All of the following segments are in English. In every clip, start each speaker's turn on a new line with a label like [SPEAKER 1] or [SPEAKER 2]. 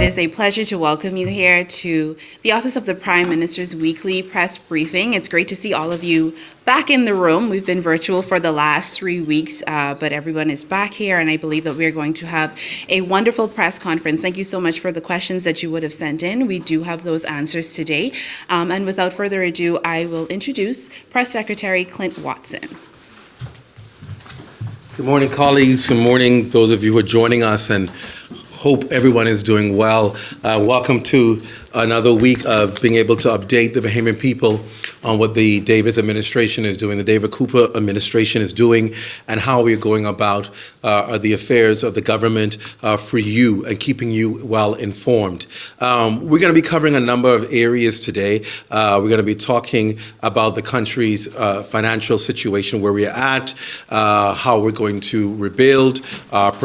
[SPEAKER 1] is a pleasure to welcome you here to the Office of the Prime Minister's weekly press briefing. It's great to see all of you back in the room. We've been virtual for the last 3 weeks, but everyone is back here, and I believe that we're going to have a wonderful press conference. Thank you so much for the questions that you would have sent in. We do have those answers today. And without further ado, I will introduce Press Secretary Clint Watson.
[SPEAKER 2] Good morning, colleagues. Good morning, those of you who are joining us, and hope everyone is doing well. Welcome to another week of being able to update the Bahamian people on what the Davis administration is doing, the David Cooper administration is doing, and how we are going about the affairs of the government for you and keeping you well informed. We're going to be covering a number of areas today. We're going to be talking about the country's financial situation, where we're at, how we're going to rebuild,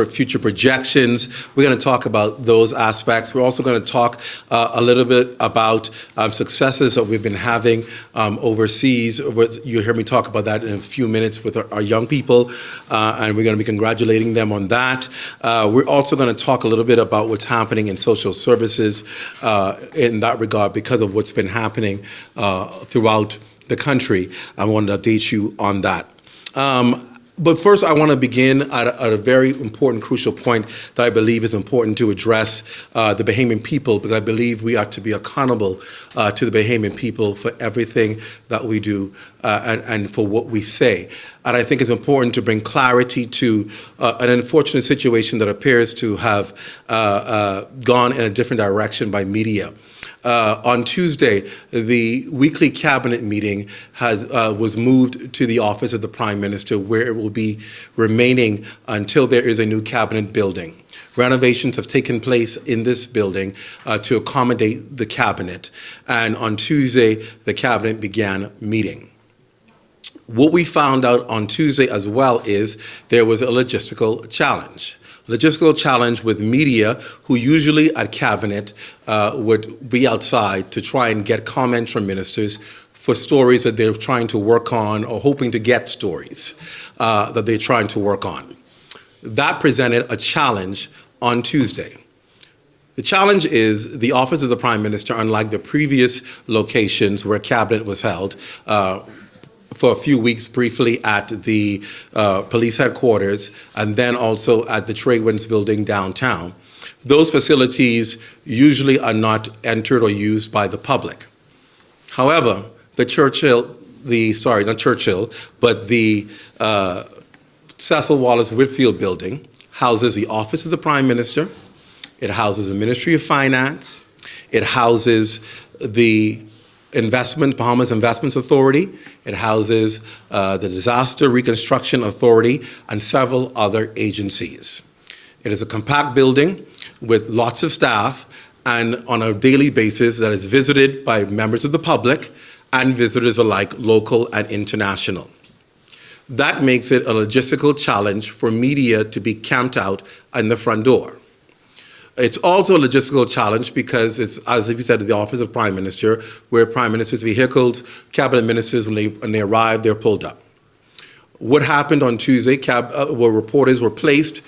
[SPEAKER 2] future projections. We're going to talk about those aspects. We're also going to talk a little bit about successes that we've been having overseas. You'll hear me talk about that in a few minutes with our young people, and we're going to be congratulating them on that. We're also going to talk a little bit about what's happening in social services in that regard, because of what's been happening throughout the country. I wanted to update you on that. But first, I want to begin at a very important, crucial point that I believe is important to address the Bahamian people, because I believe we are to be accountable to the Bahamian people for everything that we do and for what we say. And I think it's important to bring clarity to an unfortunate situation that appears to have gone in a different direction by media. On Tuesday, the weekly cabinet meeting was moved to the office of the Prime Minister, where it will be remaining until there is a new cabinet building. Renovations have taken place in this building to accommodate the cabinet, and on Tuesday, the cabinet began meeting. What we found out on Tuesday as well is there was a logistical challenge. With media, who usually at cabinet would be outside to try and get comments from ministers for stories that they're trying to work on, or hoping to get stories that they're trying to work on. That presented a challenge on Tuesday. The challenge is the Office of the Prime Minister, unlike the previous locations where cabinet was held, for a few weeks briefly at the police headquarters, and then also at the Tradewinds building downtown. Those facilities usually are not entered or used by the public. However, the Cecil Wallace Whitfield building houses the Office of the Prime Minister. It houses the Ministry of Finance. It houses the Bahamas Investments Authority. It houses the Disaster Reconstruction Authority and several other agencies. It is a compact building with lots of staff, and on a daily basis that is visited by members of the public and visitors alike, local and international. That makes it a logistical challenge for media to be camped out in the front door. It's also a logistical challenge because it's, as you said, the Office of Prime Minister, where Prime Minister's vehicles, cabinet ministers, when they arrive, they're pulled up. What happened on Tuesday, where reporters were placed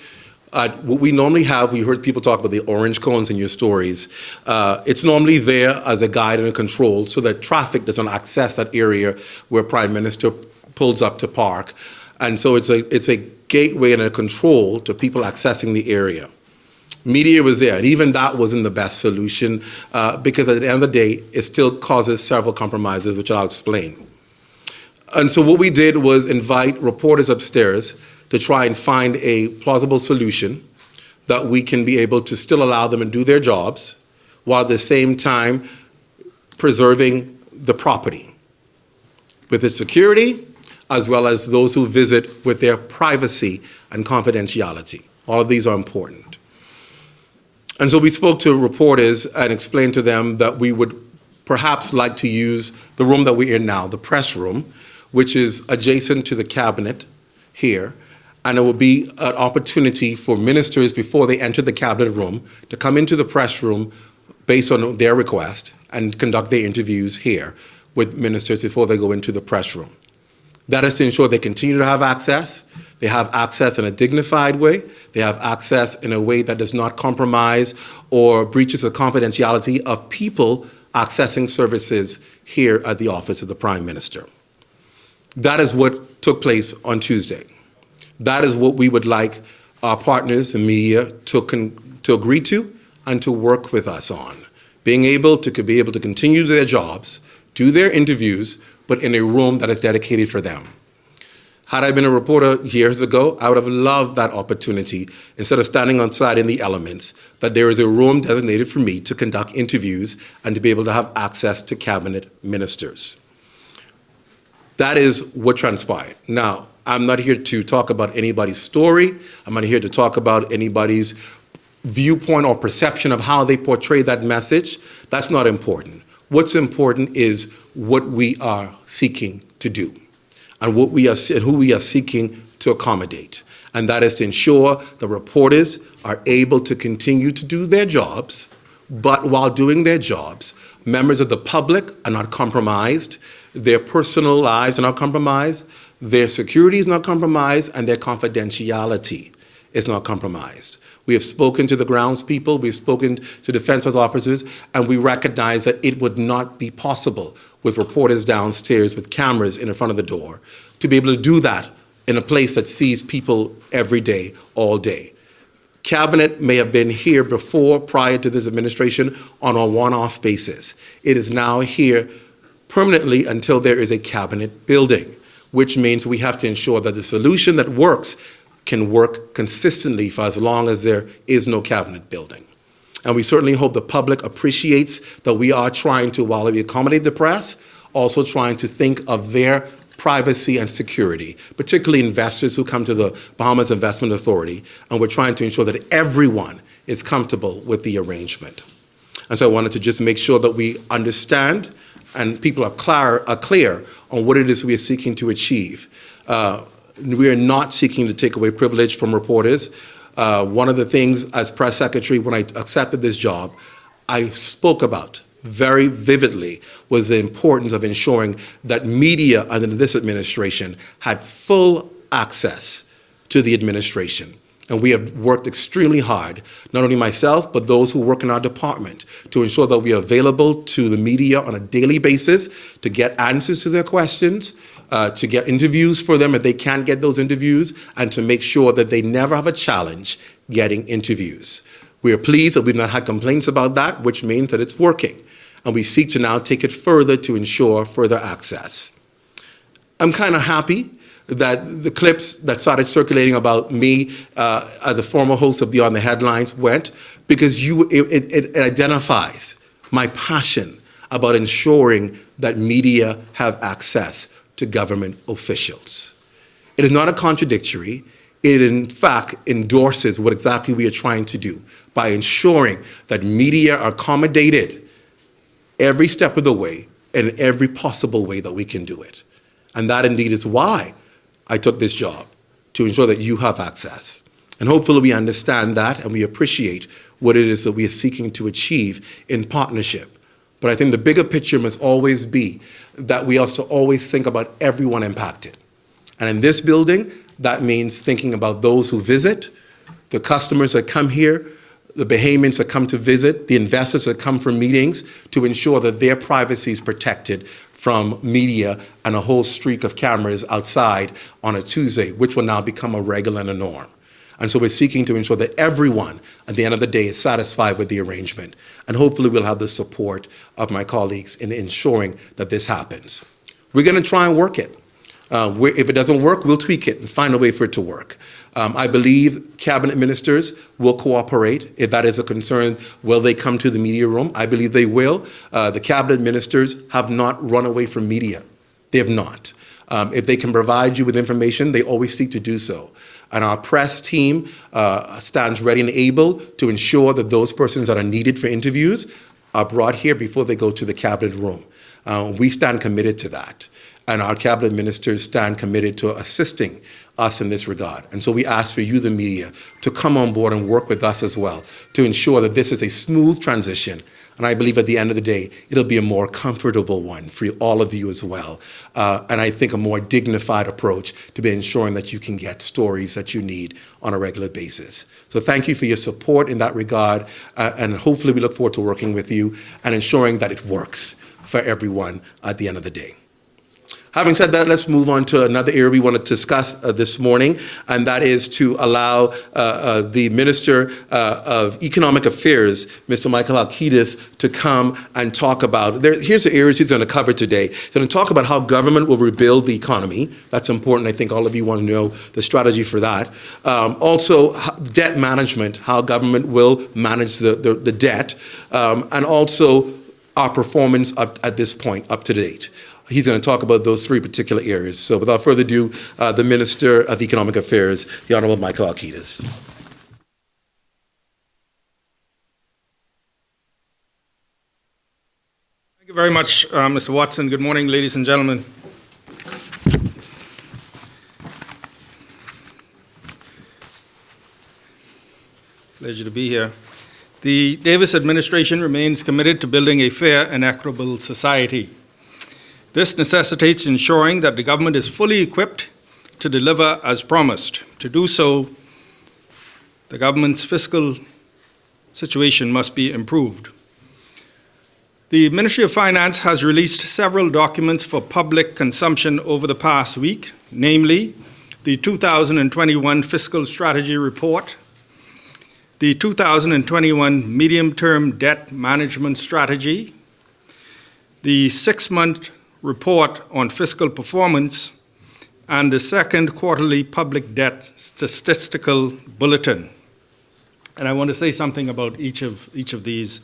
[SPEAKER 2] at what we normally have, we heard people talk about the orange cones in your stories. It's normally there as a guide and a control so that traffic doesn't access that area where Prime Minister pulls up to park. And so it's a gateway and a control to people accessing the area. Media was there, and even that wasn't the best solution because at the end of the day, it still causes several compromises, which I'll explain. And so what we did was invite reporters upstairs to try and find a plausible solution that we can be able to still allow them to do their jobs, while at the same time preserving the property with its security, as well as those who visit with their privacy and confidentiality. All of these are important. And so we spoke to reporters and explained to them that we would perhaps like to use the room that we're in now, the press room, which is adjacent to the cabinet here. And it will be an opportunity for ministers, before they enter the cabinet room, to come into the press room based on their request and conduct their interviews here with ministers before they go into the press room. That is to ensure they continue to have access. They have access in a dignified way. They have access in a way that does not compromise or breaches the confidentiality of people accessing services here at the office of the Prime Minister. That is what took place on Tuesday. That is what we would like our partners in media to agree to and to work with us on. Being able to continue their jobs, do their interviews, but in a room that is dedicated for them. Had I been a reporter years ago, I would have loved that opportunity, instead of standing outside in the elements, that there is a room designated for me to conduct interviews and to be able to have access to cabinet ministers. That is what transpired. Now, I'm not here to talk about anybody's story. I'm not here to talk about anybody's viewpoint or perception of how they portray that message. That's not important. What's important is what we are seeking to do and who we are seeking to accommodate. And that is to ensure the reporters are able to continue to do their jobs, but while doing their jobs, members of the public are not compromised, their personal lives are not compromised, their security is not compromised, and their confidentiality is not compromised. We have spoken to the grounds people, we've spoken to defense officers, and we recognize that it would not be possible with reporters downstairs with cameras in front of the door to be able to do that in a place that sees people every day, all day. Cabinet may have been here before, prior to this administration, on a one-off basis. It is now here permanently until there is a cabinet building, which means we have to ensure that the solution that works can work consistently for as long as there is no cabinet building. And we certainly hope the public appreciates that we are trying to, while we accommodate the press, also trying to think of their privacy and security, particularly investors who come to the Bahamas Investment Authority, and we're trying to ensure that everyone is comfortable with the arrangement. And so I wanted to just make sure that we understand and people are clear on what it is we are seeking to achieve. We are not seeking to take away privilege from reporters. One of the things as press secretary, when I accepted this job, I spoke about very vividly was the importance of ensuring that media under this administration had full access to the administration. And we have worked extremely hard, not only myself, but those who work in our department, to ensure that we are available to the media on a daily basis to get answers to their questions, to get interviews for them if they can't get those interviews, and to make sure that they never have a challenge getting interviews. We are pleased that we've not had complaints about that, which means that it's working. And we seek to now take it further to ensure further access. I'm kind of happy that the clips that started circulating about me as a former host of Beyond the Headlines went, because it identifies my passion about ensuring that media have access to government officials. It is not a contradictory. It, in fact, endorses what exactly we are trying to do by ensuring that media are accommodated every step of the way in every possible way that we can do it. And that indeed is why I took this job, to ensure that you have access. And hopefully we understand that and we appreciate what it is that we are seeking to achieve in partnership. But I think the bigger picture must always be that we also always think about everyone impacted. And in this building, that means thinking about those who visit, the customers that come here, the Bahamians that come to visit, the investors that come for meetings, to ensure that their privacy is protected from media and a whole streak of cameras outside on a Tuesday, which will now become a regular and a norm. And so we're seeking to ensure that everyone, at the end of the day, is satisfied with the arrangement. And hopefully we'll have the support of my colleagues in ensuring that this happens. We're going to try and work it. If it doesn't work, we'll tweak it and find a way for it to work. I believe cabinet ministers will cooperate. If that is a concern, will they come to the media room? I believe they will. The cabinet ministers have not run away from media. They have not. If they can provide you with information, they always seek to do so. And our press team stands ready and able to ensure that those persons that are needed for interviews are brought here before they go to the cabinet room. We stand committed to that. And our cabinet ministers stand committed to assisting us in this regard. And so we ask for you, the media, to come on board and work with us as well to ensure that this is a smooth transition And I believe at the end of the day, it'll be a more comfortable one for all of you as well. And I think a more dignified approach to be ensuring that you can get stories that you need on a regular basis. So thank you for your support in that regard. And hopefully we look forward to working with you and ensuring that it works for everyone at the end of the day. Having said that, let's move on to another area we want to discuss this morning, and that is to allow the Minister of Economic Affairs, Mr. Michael Alkidis, to come and talk about, here's the areas he's going to cover today. He's going to talk about how government will rebuild the economy. That's important. I think all of you want to know the strategy for that. Also, debt management, how government will manage the debt, and also our performance up at this point, up to date. He's going to talk about those three particular areas. So without further ado, the Minister of Economic Affairs, the Honorable Michael Alkidis.
[SPEAKER 3] Thank you very much, Mr. Watson. Good morning, ladies and gentlemen. Pleasure to be here. The Davis administration remains committed to building a fair and equitable society. This necessitates ensuring that the government is fully equipped to deliver as promised. To do so, the government's fiscal situation must be improved. The Ministry of Finance has released several documents for public consumption over the past week, namely the 2021 Fiscal Strategy Report, the 2021 Medium-Term Debt Management Strategy, the 6-month report on fiscal performance, and the second quarterly public debt statistical bulletin. And I want to say something about each of these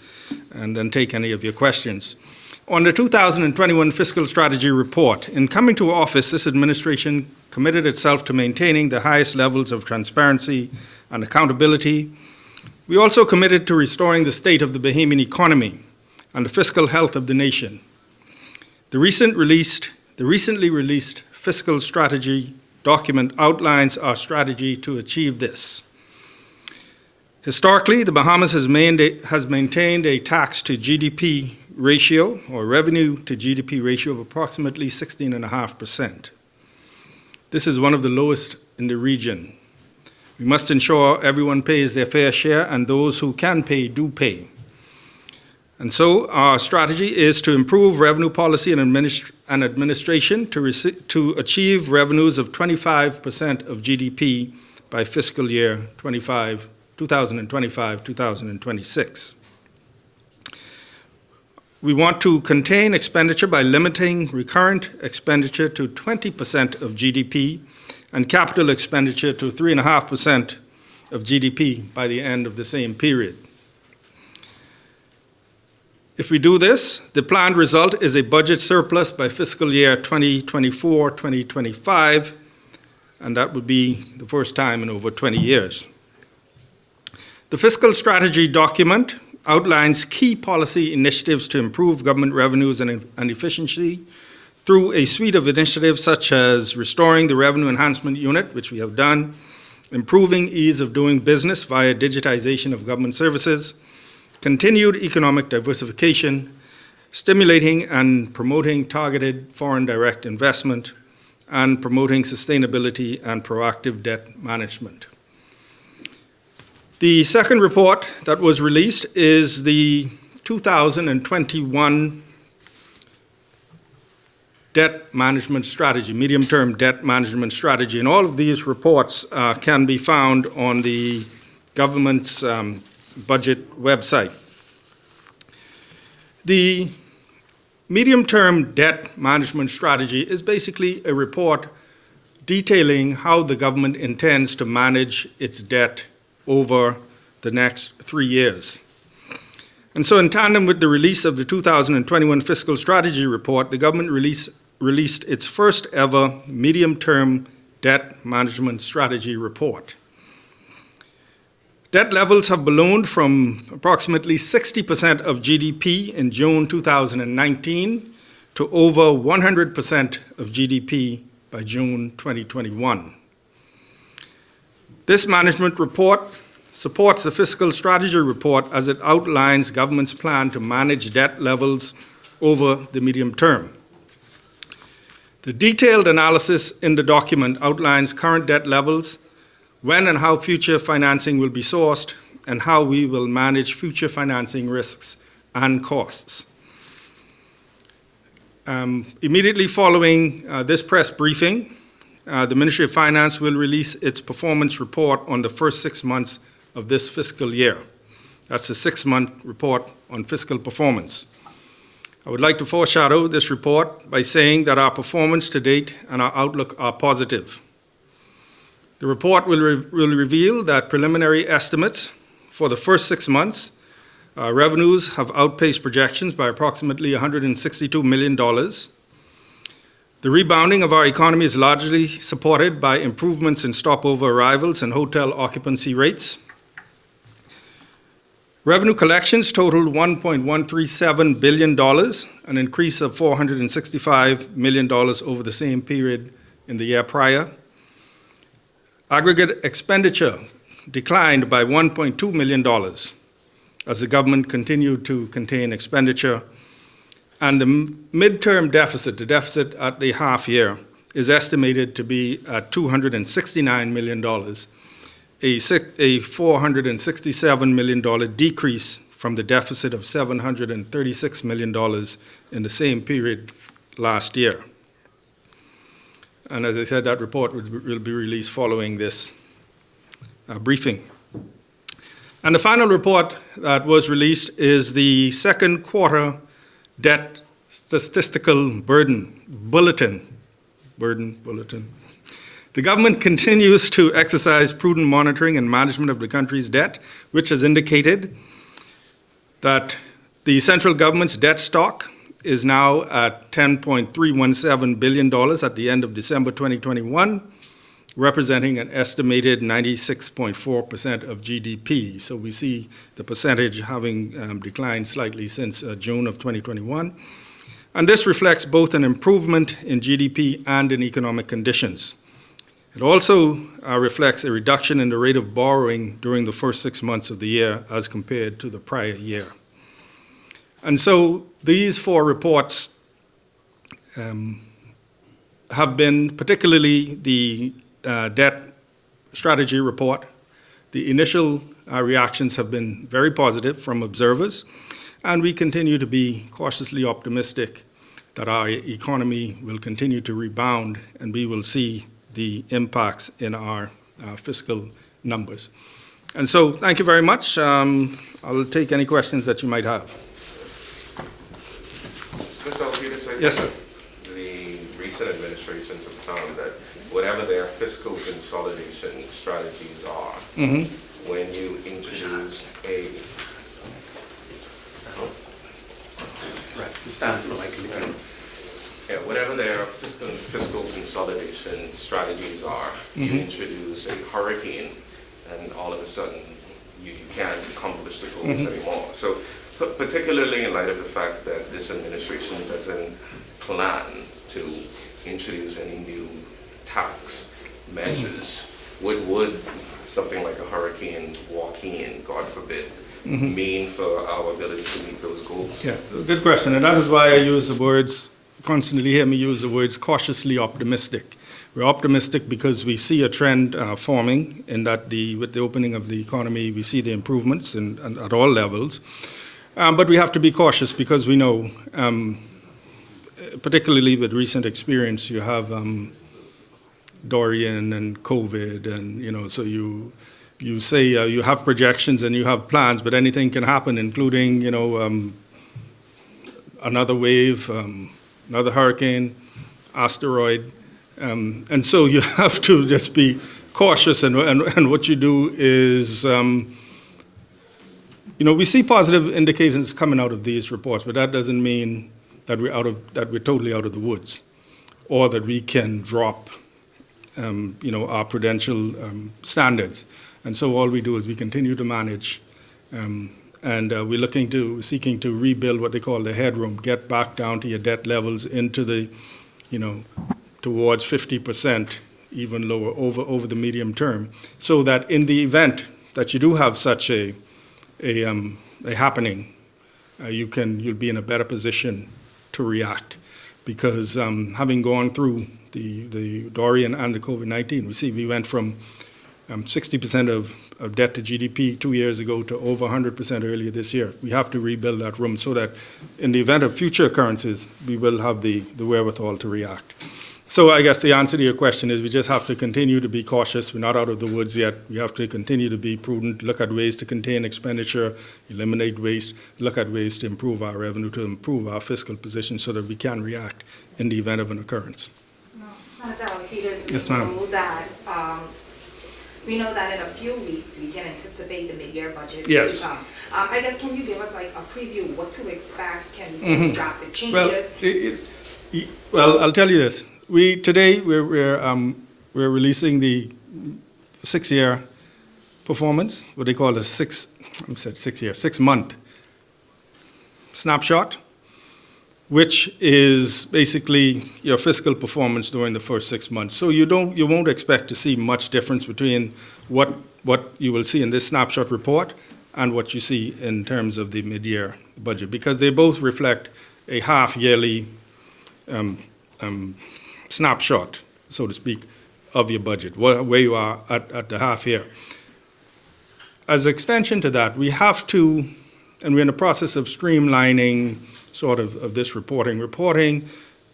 [SPEAKER 3] and then take any of your questions. On the 2021 Fiscal Strategy Report, in coming to office, this administration committed itself to maintaining the highest levels of transparency and accountability. We also committed to restoring the state of the Bahamian economy and the fiscal health of the nation. The recently released fiscal strategy document outlines our strategy to achieve this. Historically, the Bahamas has maintained a tax to GDP ratio, or revenue to GDP ratio, of approximately 16.5%. This is one of the lowest in the region. We must ensure everyone pays their fair share, and those who can pay do pay. And so our strategy is to improve revenue policy and administration to achieve revenues of 25% of GDP by fiscal year 2025-2026. We want to contain expenditure by limiting recurrent expenditure to 20% of GDP and capital expenditure to 3.5% of GDP by the end of the same period. If we do this, the planned result is a budget surplus by fiscal year 2024-2025, and that would be the first time in over 20 years. The fiscal strategy document outlines key policy initiatives to improve government revenues and efficiency through a suite of initiatives such as restoring the Revenue Enhancement Unit, which we have done, improving ease of doing business via digitization of government services, continued economic diversification, stimulating and promoting targeted foreign direct investment, and promoting sustainability and proactive debt management. The second report that was released is the 2021 Debt Management Strategy, Medium-Term Debt Management Strategy, and all of these reports can be found on the government's budget website. The medium-term debt management strategy is basically a report detailing how the government intends to manage its debt over the next 3 years. And so in tandem with the release of the 2021 Fiscal Strategy Report, the government released its first ever medium-term debt management strategy report. Debt levels have ballooned from approximately 60% of GDP in June 2019 to over 100% of GDP by June 2021. This management report supports the fiscal strategy report as it outlines government's plan to manage debt levels over the medium term. The detailed analysis in the document outlines current debt levels, when and how future financing will be sourced, and how we will manage future financing risks and costs. Immediately following this press briefing, the Ministry of Finance will release its performance report on the first 6 months of this fiscal year. That's a 6-month report on fiscal performance. I would like to foreshadow this report by saying that our performance to date and our outlook are positive. The report will reveal that preliminary estimates for the first 6 months, revenues have outpaced projections by approximately $162 million. The rebounding of our economy is largely supported by improvements in stopover arrivals and hotel occupancy rates. Revenue collections totaled $1.137 billion, an increase of $465 million over the same period in the year prior. Aggregate expenditure declined by $1.2 million as the government continued to contain expenditure. And the midterm deficit, the deficit at the half year, is estimated to be at $269 million, a $467 million decrease from the deficit of $736 million in the same period last year. And as I said, that report will be released following this briefing. And the final report that was released is the second quarter debt statistical bulletin. The government continues to exercise prudent monitoring and management of the country's debt, which has indicated that the central government's debt stock is now at $10.317 billion at the end of December 2021, representing an estimated 96.4% of GDP. So we see the percentage having declined slightly since June of 2021. And this reflects both an improvement in GDP and in economic conditions. It also reflects a reduction in the rate of borrowing during the first 6 months of the year as compared to the prior year. And so these 4 reports have been, particularly the debt strategy report, the initial reactions have been very positive from observers, and we continue to be cautiously optimistic that our economy will continue to rebound and we will see the impacts in our fiscal numbers. And so thank you very much. I'll take any questions that you might have.
[SPEAKER 4] Mr. Alpides,
[SPEAKER 3] Yes, sir.
[SPEAKER 4] The recent administrations have found that whatever their fiscal consolidation strategies are, when you introduce whatever their fiscal consolidation strategies are, you introduce a hurricane, and all of a sudden you can't accomplish the goals anymore. So, particularly in light of the fact that this administration doesn't plan to introduce any new tax measures, would something like a hurricane walking in, God forbid, mean for our ability to meet those goals?
[SPEAKER 3] Yeah, good question. And that is why I use the words, constantly hear me use the words cautiously optimistic. We're optimistic because we see a trend forming in that with the opening of the economy, we see the improvements at all levels. But we have to be cautious because we know, particularly with recent experience, you have Dorian and COVID, and so you say you have projections and you have plans, but anything can happen, including another wave, another hurricane, asteroid, and so you have to just be cautious. And what you do is, we see positive indicators coming out of these reports, but that doesn't mean that we're totally out of the woods, or that we can drop, our prudential standards. And so all we do is we continue to manage, and we're seeking to rebuild what they call the headroom, get back down to your debt levels into the, towards 50%, even lower over the medium term, so that in the event that you do have such a happening, you'll be in a better position to react, because having gone through the Dorian and the COVID-19, we went from 60% of debt to GDP 2 years ago to over 100% earlier this year. We have to rebuild that room so that in the event of future occurrences, we will have the wherewithal to react. So I guess the answer to your question is we just have to continue to be cautious. We're not out of the woods yet. We have to continue to be prudent, look at ways to contain expenditure, eliminate waste, look at ways to improve our revenue, to improve our fiscal position so that we can react in the event of an occurrence.
[SPEAKER 5] Senator Alcides,
[SPEAKER 3] Yes, ma'am.
[SPEAKER 5] we know that in a few weeks we can anticipate the mid-year budget
[SPEAKER 3] Yes.
[SPEAKER 5] to come. I guess, can you give us like a preview what to expect? Can we see drastic changes?
[SPEAKER 3] Well, I'll tell you this. Today we're releasing the 6-year performance, what they call a 6-month snapshot, which is basically your fiscal performance during the first 6 months. So you won't expect to see much difference between what you will see in this snapshot report and what you see in terms of the mid-year budget, because they both reflect a half-yearly snapshot, so to speak, of your budget, where you are at the half year. As an extension to that, we have to, and we're in the process of streamlining sort of this reporting. Reporting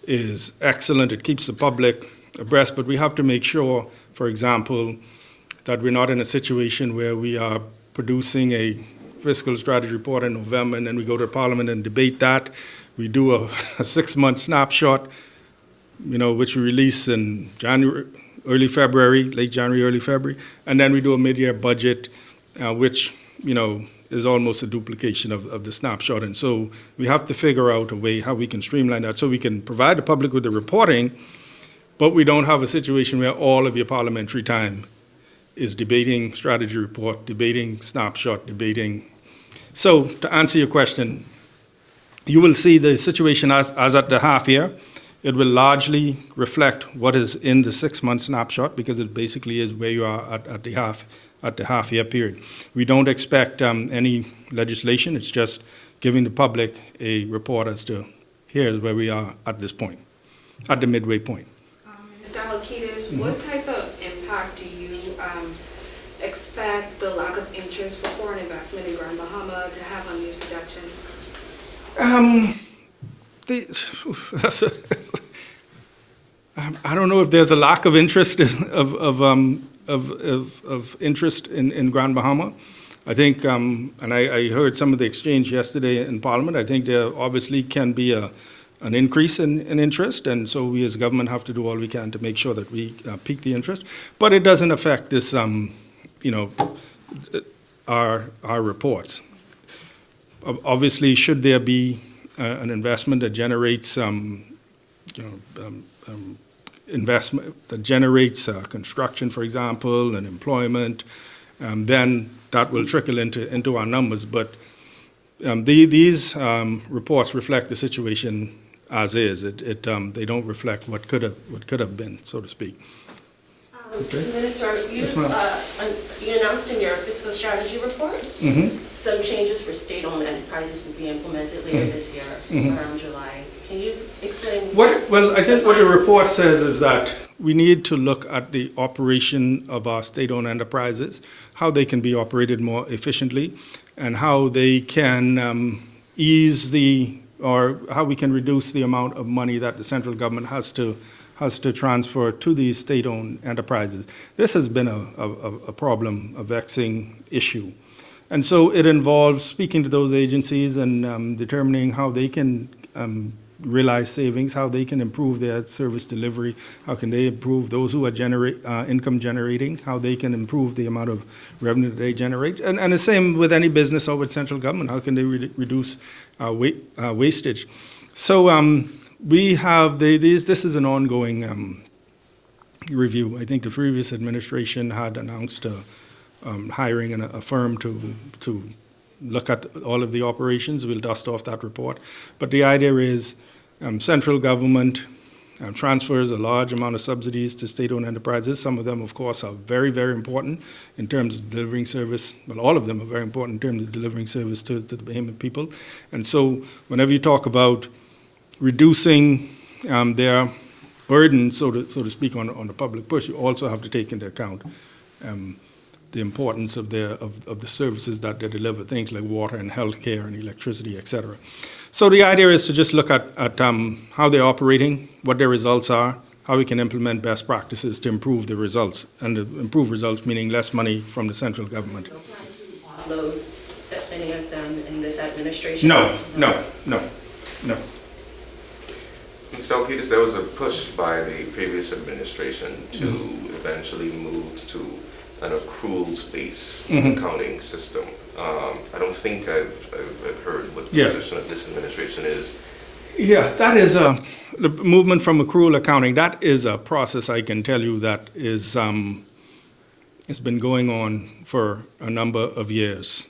[SPEAKER 3] is excellent, it keeps the public abreast, but we have to make sure, for example, that we're not in a situation where we are producing a fiscal strategy report in November and then we go to Parliament and debate that. We do a 6-month snapshot, which we release in January, early February, late January, early February, and then we do a mid-year budget, which, is almost a duplication of the snapshot. And so we have to figure out a way how we can streamline that so we can provide the public with the reporting, but we don't have a situation where all of your parliamentary time is debating strategy report, debating snapshot, debating. So to answer your question, you will see the situation as at the half year. It will largely reflect what is in the 6-month snapshot, because it basically is where you are at the half year period. We don't expect any legislation. It's just giving the public a report as to here's where we are at this point, at the midway point.
[SPEAKER 6] Mr. Alcides, what type of impact do you expect the lack of interest for foreign investment in Grand Bahama to have on these projections?
[SPEAKER 3] I don't know if there's a lack of interest of interest in Grand Bahama. I think, and I heard some of the exchange yesterday in Parliament. I think there obviously can be an increase in interest, and so we as government have to do all we can to make sure that we pique the interest. But it doesn't affect this, our reports. Obviously, should there be an investment that generates investment that generates construction, for example, and employment, then that will trickle into our numbers. But these reports reflect the situation as is. They don't reflect what could have been, so to speak.
[SPEAKER 7] Minister, you announced in your fiscal strategy report some changes for state-owned enterprises will be implemented later this year, around July. Can you explain?
[SPEAKER 3] Well, I think what the report says is that we need to look at the operation of our state-owned enterprises, how they can be operated more efficiently, and how they can how we can reduce the amount of money that the central government has to transfer to these state-owned enterprises. This has been a problem, a vexing issue. And so it involves speaking to those agencies and determining how they can realize savings, how they can improve their service delivery, how can they improve those who are income generating, how they can improve the amount of revenue that they generate. And the same with any business or with central government, how can they reduce wastage. So we have this is an ongoing review. I think the previous administration had announced hiring a firm to look at all of the operations. We'll dust off that report. But the idea is central government transfers a large amount of subsidies to state-owned enterprises. Some of them, of course, are very, very important in terms of delivering service. Well, all of them are very important in terms of delivering service to the Bahamian people. And so whenever you talk about reducing their burden, so to speak, on the public push, you also have to take into account the importance of the services that they deliver, things like water and healthcare and electricity, et cetera. So the idea is to just look at how they're operating, what their results are, how we can implement best practices to improve the results, and improve results meaning less money from the central government.
[SPEAKER 7] No plan to offload any of them in this administration?
[SPEAKER 3] No.
[SPEAKER 4] Mr. Alcides, there was a push by the previous administration to eventually move to an accruals-based accounting system. I don't think I've heard what the position of this administration is.
[SPEAKER 3] Yeah, that is the movement from accrual accounting. That is a process, I can tell you, that is it's been going on for a number of years,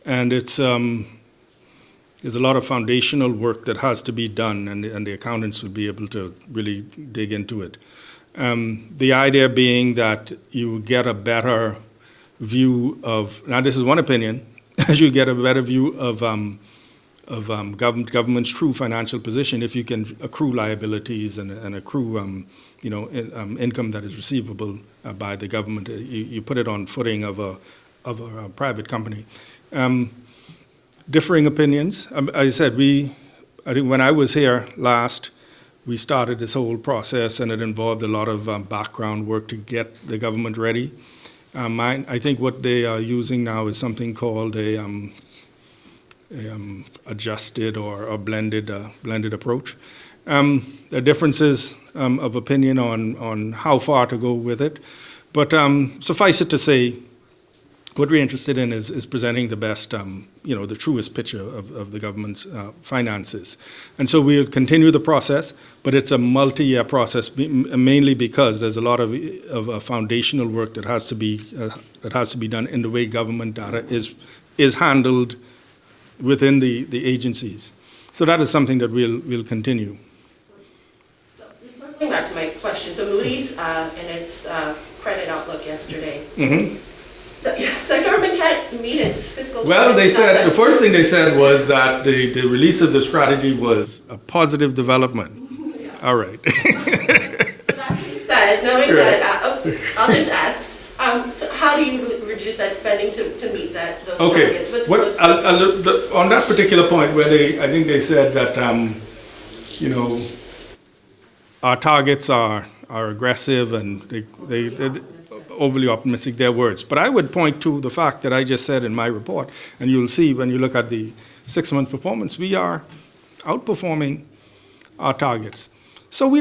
[SPEAKER 3] and it's there's a lot of foundational work that has to be done, and the accountants would be able to really dig into it. The idea being that you get a better view of, now this is one opinion, as you get a better view of government's true financial position if you can accrue liabilities and accrue income that is receivable by the government. You put it on footing of a private company. Differing opinions. As I said, I think when I was here last, we started this whole process, and it involved a lot of background work to get the government ready. I think what they are using now is something called a adjusted or blended approach. There are differences of opinion on how far to go with it, but suffice it to say, what we're interested in is presenting the best, the truest picture of the government's finances. And so we'll continue the process, but it's a multi-year process, mainly because there's a lot of foundational work that has to be done in the way government data is handled within the agencies. So that is something that we'll continue.
[SPEAKER 7] So circling back to my question, so Moody's in its credit outlook yesterday, so the government can't meet its fiscal.
[SPEAKER 3] Well, they said, the
[SPEAKER 7] targets.
[SPEAKER 3] first thing they said was that the release of the strategy was a positive development. All right.
[SPEAKER 7] That, knowing that, I'll just ask, so how do you reduce that spending to meet those
[SPEAKER 3] Okay.
[SPEAKER 7] targets?
[SPEAKER 3] On that particular point where I think they said that, our targets are aggressive and they're overly optimistic, their words. But I would point to the fact that I just said in my report, and you'll see when you look at the 6-month performance, we are outperforming our targets. So we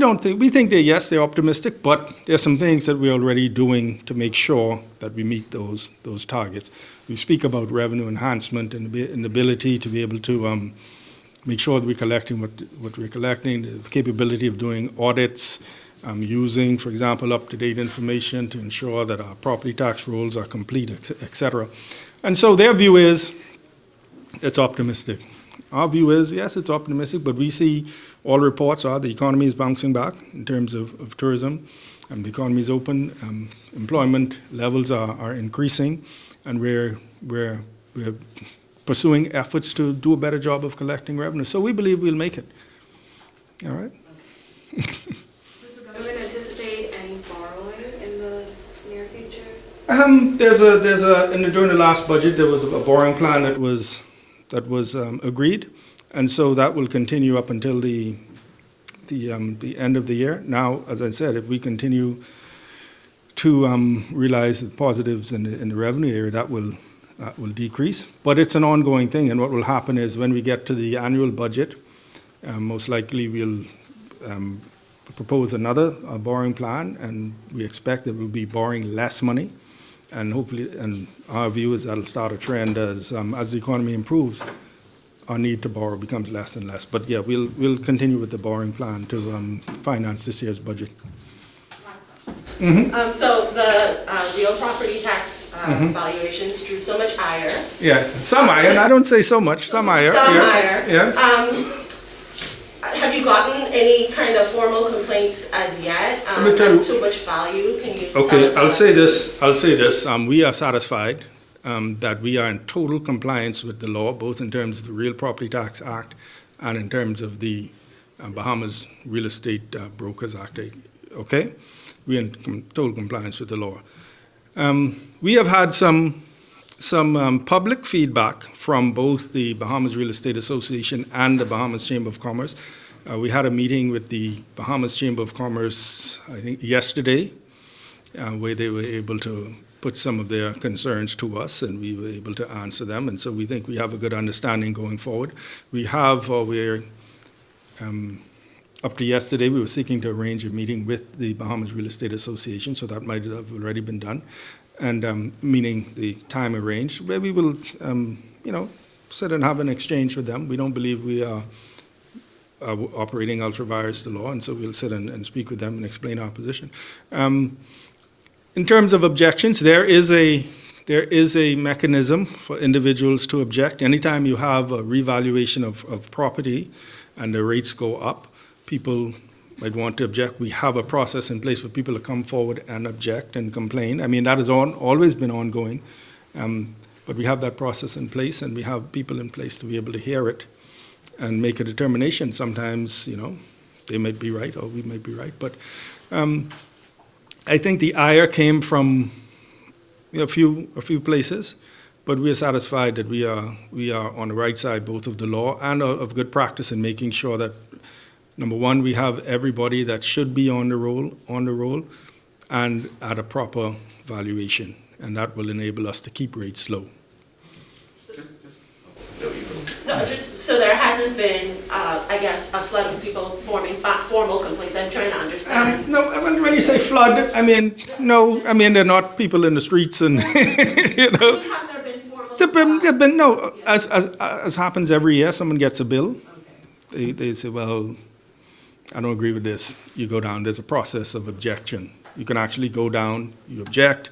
[SPEAKER 3] think they're optimistic, but there's some things that we're already doing to make sure that we meet those targets. We speak about revenue enhancement and the ability to be able to make sure that we're collecting what we're collecting, the capability of doing audits, using, for example, up-to-date information to ensure that our property tax rolls are complete, et cetera. And so their view is it's optimistic. Our view is, yes, it's optimistic, but we see all reports are the economy is bouncing back in terms of tourism. The economy is open, employment levels are increasing, and we're pursuing efforts to do a better job of collecting revenue. So we believe we'll make it. All right?
[SPEAKER 6] Does the government anticipate any borrowing in the near future?
[SPEAKER 3] During the last budget, there was a borrowing plan that was agreed, and so that will continue up until the end of the year. Now, as I said, if we continue to realize the positives in the revenue area, that will decrease. But it's an ongoing thing, and what will happen is when we get to the annual budget, most likely we'll propose another borrowing plan, and we expect that we'll be borrowing less money, and hopefully, and our view is that'll start a trend as the economy improves, our need to borrow becomes less and less. But yeah, we'll continue with the borrowing plan to finance this year's budget.
[SPEAKER 7] So the real property tax valuations drew so much ire.
[SPEAKER 3] Yeah, some higher, and I don't say so much, some higher.
[SPEAKER 7] Some
[SPEAKER 3] yeah,
[SPEAKER 7] higher.
[SPEAKER 3] Yeah.
[SPEAKER 7] Have you gotten any kind of formal complaints as yet.
[SPEAKER 3] Let me tell you-
[SPEAKER 7] Not too much value. Can you tell
[SPEAKER 3] Okay,
[SPEAKER 7] us
[SPEAKER 3] I'll
[SPEAKER 7] about
[SPEAKER 3] say
[SPEAKER 7] that?
[SPEAKER 3] this, we are satisfied that we are in total compliance with the law, both in terms of the Real Property Tax Act and in terms of the Bahamas Real Estate Brokers Act, okay? We are in total compliance with the law. We have had some public feedback from both the Bahamas Real Estate Association and the Bahamas Chamber of Commerce. We had a meeting with the Bahamas Chamber of Commerce, I think, yesterday, where they were able to put some of their concerns to us, and we were able to answer them. And so we think we have a good understanding going forward. Up to yesterday, we were seeking to arrange a meeting with the Bahamas Real Estate Association, so that might have already been done, and meaning the time arranged, where we will, sit and have an exchange with them. We don't believe we are operating ultra-virus the law, and so we'll sit and speak with them and explain our position. In terms of objections, there is a mechanism for individuals to object. Anytime you have a revaluation of property and the rates go up, people might want to object. We have a process in place for people to come forward and object and complain. I mean, that has always been ongoing, but we have that process in place, and we have people in place to be able to hear it and make a determination. Sometimes, they might be right or we might be right, but I think the ire came from a few places, but we are satisfied that we are on the right side both of the law and of good practice in making sure that, number one, we have everybody that should be on the roll and at a proper valuation, and that will enable us to keep rates low.
[SPEAKER 7] No, just, so there hasn't been, I guess, a flood of people forming formal complaints. I'm trying to understand.
[SPEAKER 3] No, when you say flood, I mean, no, I mean, they're not people in the streets and,
[SPEAKER 7] Have there been formal?
[SPEAKER 3] There've been, no, as happens every year, someone gets a bill. They say, well, I don't agree with this. You go down, there's a process of objection. You can actually go down, you object.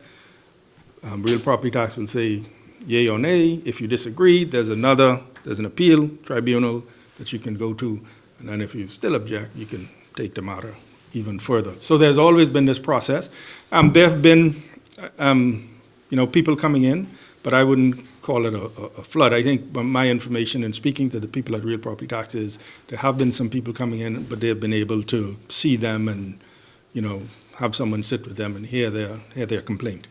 [SPEAKER 3] Real property tax will say yay or nay. If you disagree, there's an appeal tribunal that you can go to. And then if you still object, you can take the matter even further. So there's always been this process. There have been, people coming in, but I wouldn't call it a flood. I think my information in speaking to the people at Real Property Tax is there have been some people coming in, but they have been able to see them and, have someone sit with them and hear their complaint.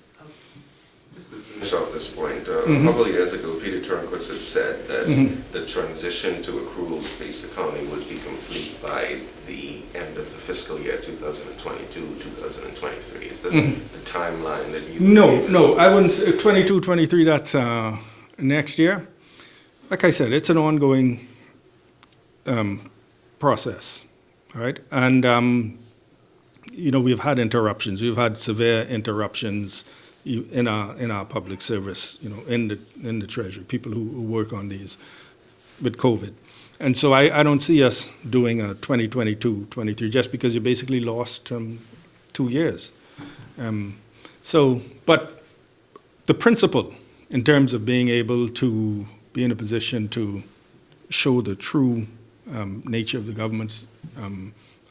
[SPEAKER 4] Just to finish off this point, a couple of years ago, Peter Turnquist had said that the transition to accruals-based accounting would be complete by the end of the fiscal year 2022, 2023. Is this the timeline that you gave us?
[SPEAKER 3] No, I wouldn't say 22, 23, that's next year. Like I said, it's an ongoing process, all right? And, we've had interruptions. We've had severe interruptions in our public service, in the Treasury, people who work on these with COVID. And so I don't see us doing a 2022, 23, just because you basically lost 2 years. But the principle in terms of being able to be in a position to show the true nature of the government's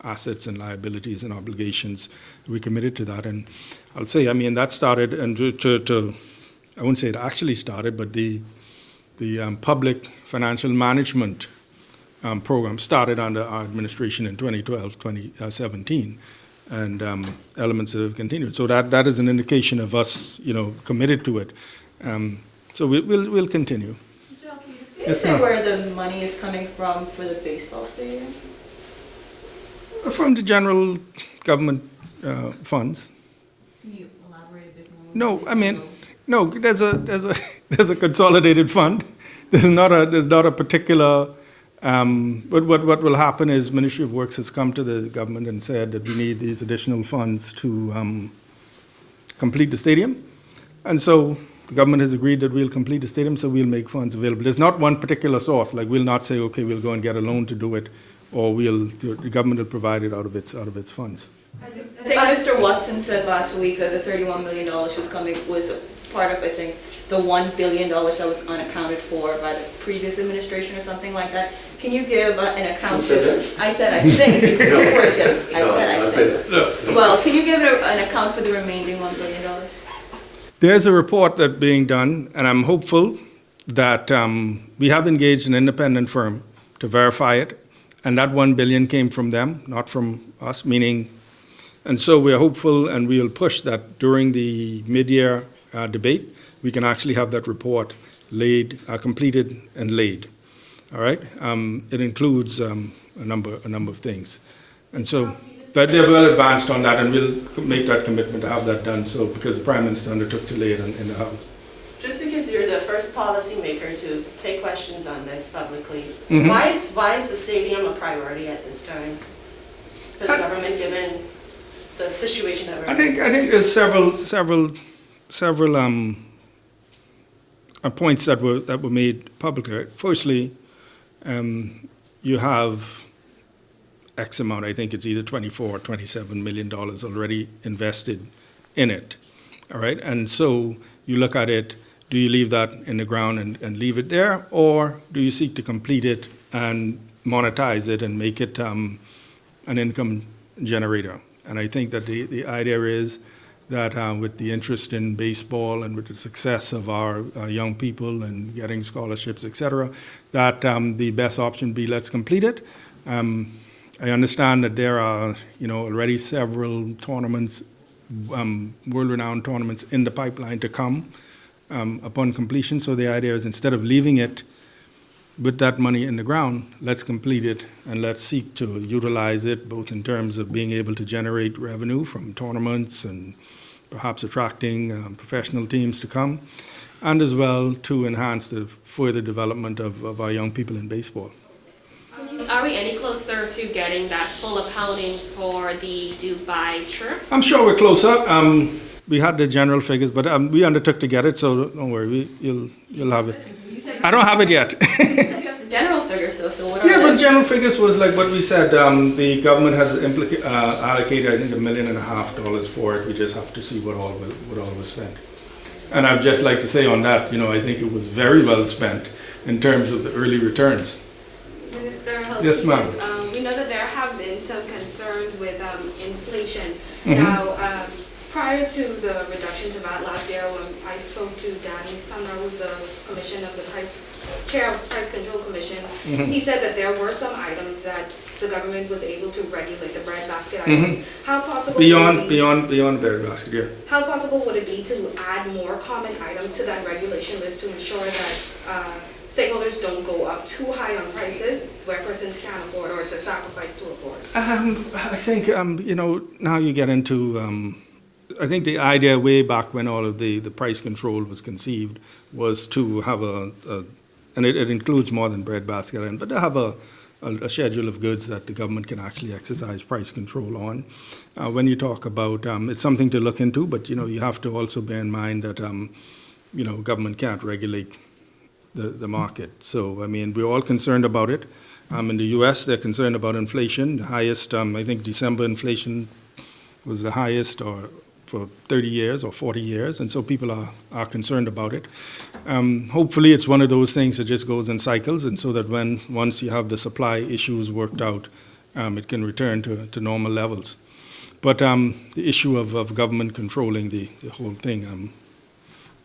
[SPEAKER 3] assets and liabilities and obligations, we committed to that. And I'll say, that started, and I wouldn't say it actually started, but the public financial management program started under our administration in 2012, 2017, and elements that have continued. So that is an indication of us, committed to it. So we'll continue.
[SPEAKER 8] Can you say where the money is coming from for the baseball stadium?
[SPEAKER 3] From the general government funds.
[SPEAKER 8] Can you elaborate a bit more?
[SPEAKER 3] No, there's a consolidated fund. There's not a particular. But what will happen is Ministry of Works has come to the government and said that we need these additional funds to complete the stadium, and so the government has agreed that we'll complete the stadium, so we'll make funds available. There's not one particular source. Like, we'll not say, okay, we'll go and get a loan to do it, or the government will provide it out of its funds.
[SPEAKER 8] I think Mr. Watson said last week that the $31 million was part of, I think, the $1 billion that was unaccounted for by the previous administration or something like that. Can you give an account?
[SPEAKER 9] Who said that?
[SPEAKER 8] I said, I think. Before you give. I think. Well, can you give an account for the remaining $1 billion?
[SPEAKER 3] There's a report that's being done, and I'm hopeful that we have engaged an independent firm to verify it, and that $1 billion came from them, not from us, meaning, and so we're hopeful, and we'll push that during the mid-year debate, we can actually have that report laid, completed and laid. All right? It includes a number of things. And so, but they're well advanced on that, and we'll make that commitment to have that done, so, because the Prime Minister undertook to lay it in the House.
[SPEAKER 7] Just because you're the first policymaker to take questions on this publicly,
[SPEAKER 3] Mhm.
[SPEAKER 7] why is the stadium a priority at this time for the government, given the situation that we're in?
[SPEAKER 3] I think there's several points that were made publicly. Firstly, you have X amount, I think it's either $24 or $27 million already invested in it. All right, and so you look at it, do you leave that in the ground and leave it there, or do you seek to complete it and monetize it and make it an income generator? And I think that the idea is that with the interest in baseball and with the success of our young people and getting scholarships, et cetera, that the best option be let's complete it. I understand that there are, already several tournaments, world-renowned tournaments in the pipeline to come upon completion. So the idea is, instead of leaving it with that money in the ground, let's complete it and let's seek to utilize it, both in terms of being able to generate revenue from tournaments and perhaps attracting professional teams to come, and as well to enhance the further development of our young people in baseball.
[SPEAKER 10] Are we any closer to getting that full accounting for the Dubai trip?
[SPEAKER 3] I'm sure we're closer. We had the general figures, but we undertook to get it, so don't worry, you'll have it. I don't have it yet.
[SPEAKER 8] You said you have the general figures though, so what are
[SPEAKER 3] Yeah,
[SPEAKER 8] the...
[SPEAKER 3] but general figures was like what we said. The government had allocated, I think, $1.5 million for it. We just have to see what all was spent. And I'd just like to say on that, I think it was very well spent in terms of the early returns.
[SPEAKER 6] Minister
[SPEAKER 3] Yes, ma'am.
[SPEAKER 6] We know that there have been some concerns with inflation.
[SPEAKER 3] Mhm.
[SPEAKER 6] Now, prior to the reduction to VAT last year, when I spoke to Danny Sumner, who's the chair of the Price Control Commission, he said that there were some items that the government was able to regulate, the breadbasket items. How possible
[SPEAKER 3] Beyond their basket, yeah.
[SPEAKER 6] How possible would it be to add more common items to that regulation list to ensure that stakeholders don't go up too high on prices where persons can't afford, or it's a sacrifice to afford?
[SPEAKER 3] I think, now you get into, I think the idea way back when all of the price control was conceived was to have and it includes more than breadbasket, but to have a schedule of goods that the government can actually exercise price control on. When you talk about, it's something to look into, but you have to also bear in mind that government can't regulate the market. So I mean, we're all concerned about it. In the U.S., they're concerned about inflation. The highest, I think, December inflation was the highest for 30 years or 40 years, and so people are concerned about it. Hopefully, it's one of those things that just goes in cycles, and so that once you have the supply issues worked out, it can return to normal levels. But the issue of government controlling the whole thing,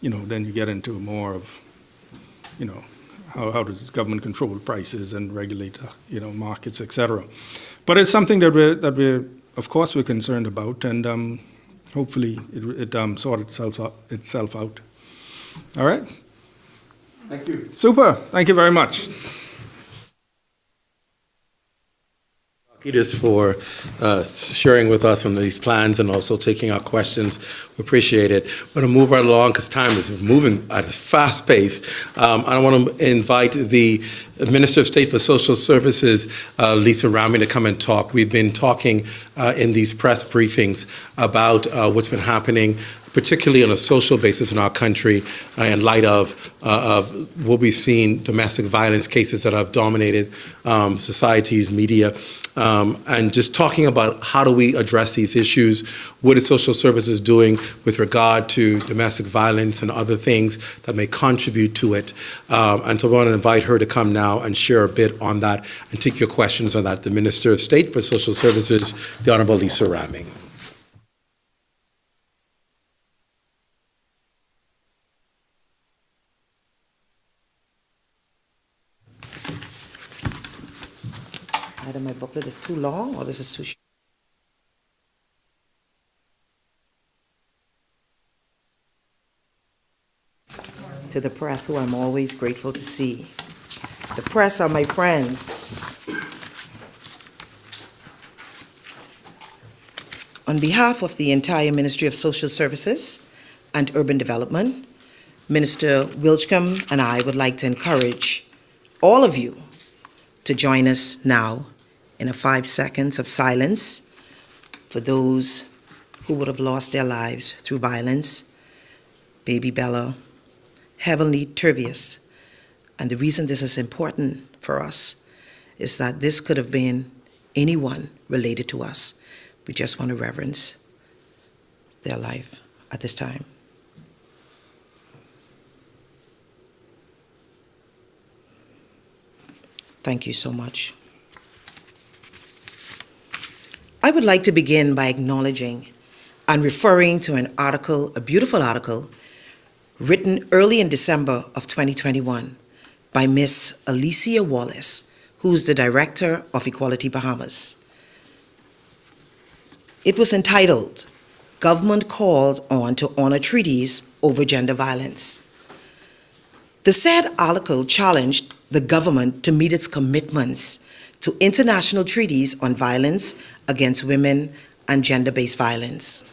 [SPEAKER 3] then you get into more of, how does government control prices and regulate, markets, et cetera. But it's something that we're of course, we're concerned about, and hopefully it sort itself out. All right?
[SPEAKER 9] Thank you.
[SPEAKER 3] Super. Thank you very much.
[SPEAKER 2] Just for sharing with us on these plans and also taking our questions. We appreciate it. We're going to move right along because time is moving at a fast pace. I want to invite the Minister of State for Social Services, Lisa Rami, to come and talk. We've been talking in these press briefings about what's been happening particularly on a social basis in our country, in light of what we've seen, domestic violence cases that have dominated society's media, and just talking about how do we address these issues, what is social services doing with regard to domestic violence and other things that may contribute to it. And so I want to invite her to come now and share a bit on that and take your questions on that. The Minister of State for Social Services, the Honorable Lisa Raming.
[SPEAKER 11] Either my booklet is too long or this is too short. To the press, who I'm always grateful to see. The press are my friends. On behalf of the entire Ministry of Social Services and Urban Development, Minister Wilcombe and I would like to encourage all of you to join us now in a 5 seconds of silence for those who would have lost their lives through violence, baby Bella, Heavenly Tervius. And the reason this is important for us is that this could have been anyone related to us. We just want to reverence their life at this time. Thank you so much. I would like to begin by acknowledging and referring to an article, a beautiful article, written early in December of 2021 by Miss Alicia Wallace, who's the Director of Equality Bahamas. It was entitled, Government Called on to Honor Treaties Over Gender Violence. The said article challenged the government to meet its commitments to international treaties on violence against women and gender-based violence.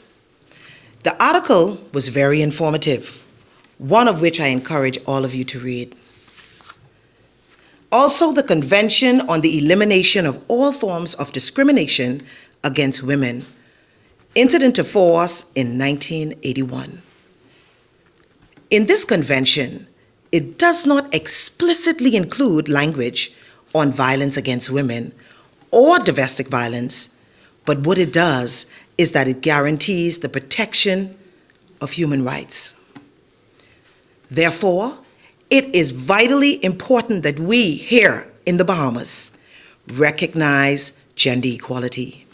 [SPEAKER 11] The article was very informative, one of which I encourage all of you to read. Also, the Convention on the Elimination of All Forms of Discrimination Against Women entered into force in 1981. In this convention, it does not explicitly include language on violence against women or domestic violence, but what it does is that it guarantees the protection of human rights. Therefore, it is vitally important that we here in the Bahamas recognize gender equality.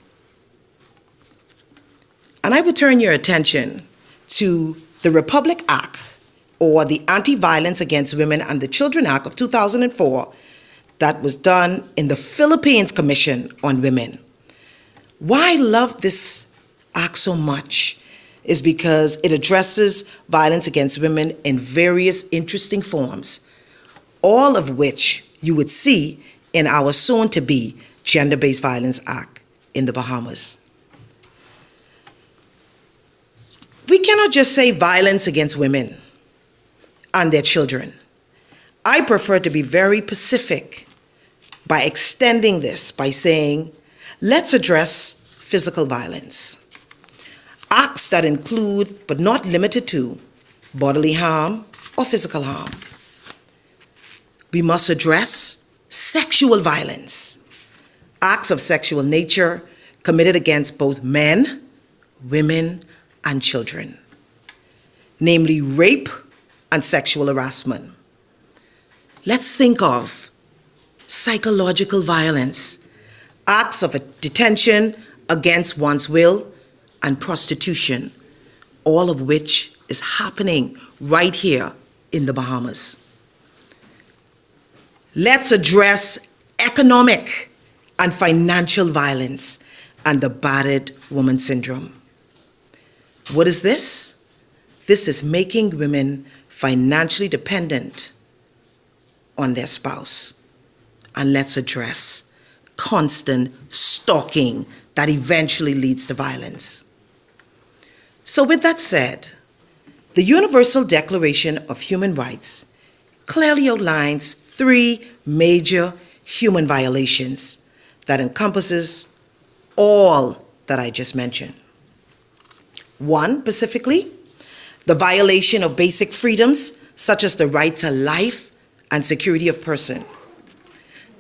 [SPEAKER 11] And I would turn your attention to the Republic Act, or the Anti-Violence Against Women and the Children Act of 2004, that was done in the Philippines Commission on Women. Why I love this act so much is because it addresses violence against women in various interesting forms, all of which you would see in our soon-to-be Gender-Based Violence Act in the Bahamas. We cannot just say violence against women and their children. I prefer to be very specific by extending this by saying, let's address physical violence. Acts that include, but not limited to, bodily harm or physical harm. We must address sexual violence, acts of sexual nature committed against both men, women, and children, namely rape and sexual harassment. Let's think of psychological violence, acts of detention against one's will, and prostitution, all of which is happening right here in the Bahamas. Let's address economic and financial violence and the battered woman syndrome. What is this? This is making women financially dependent on their spouse. And let's address constant stalking that eventually leads to violence. So with that said, the Universal Declaration of Human Rights clearly outlines 3 major human violations that encompasses all that I just mentioned. 1, specifically, the violation of basic freedoms such as the right to life and security of person,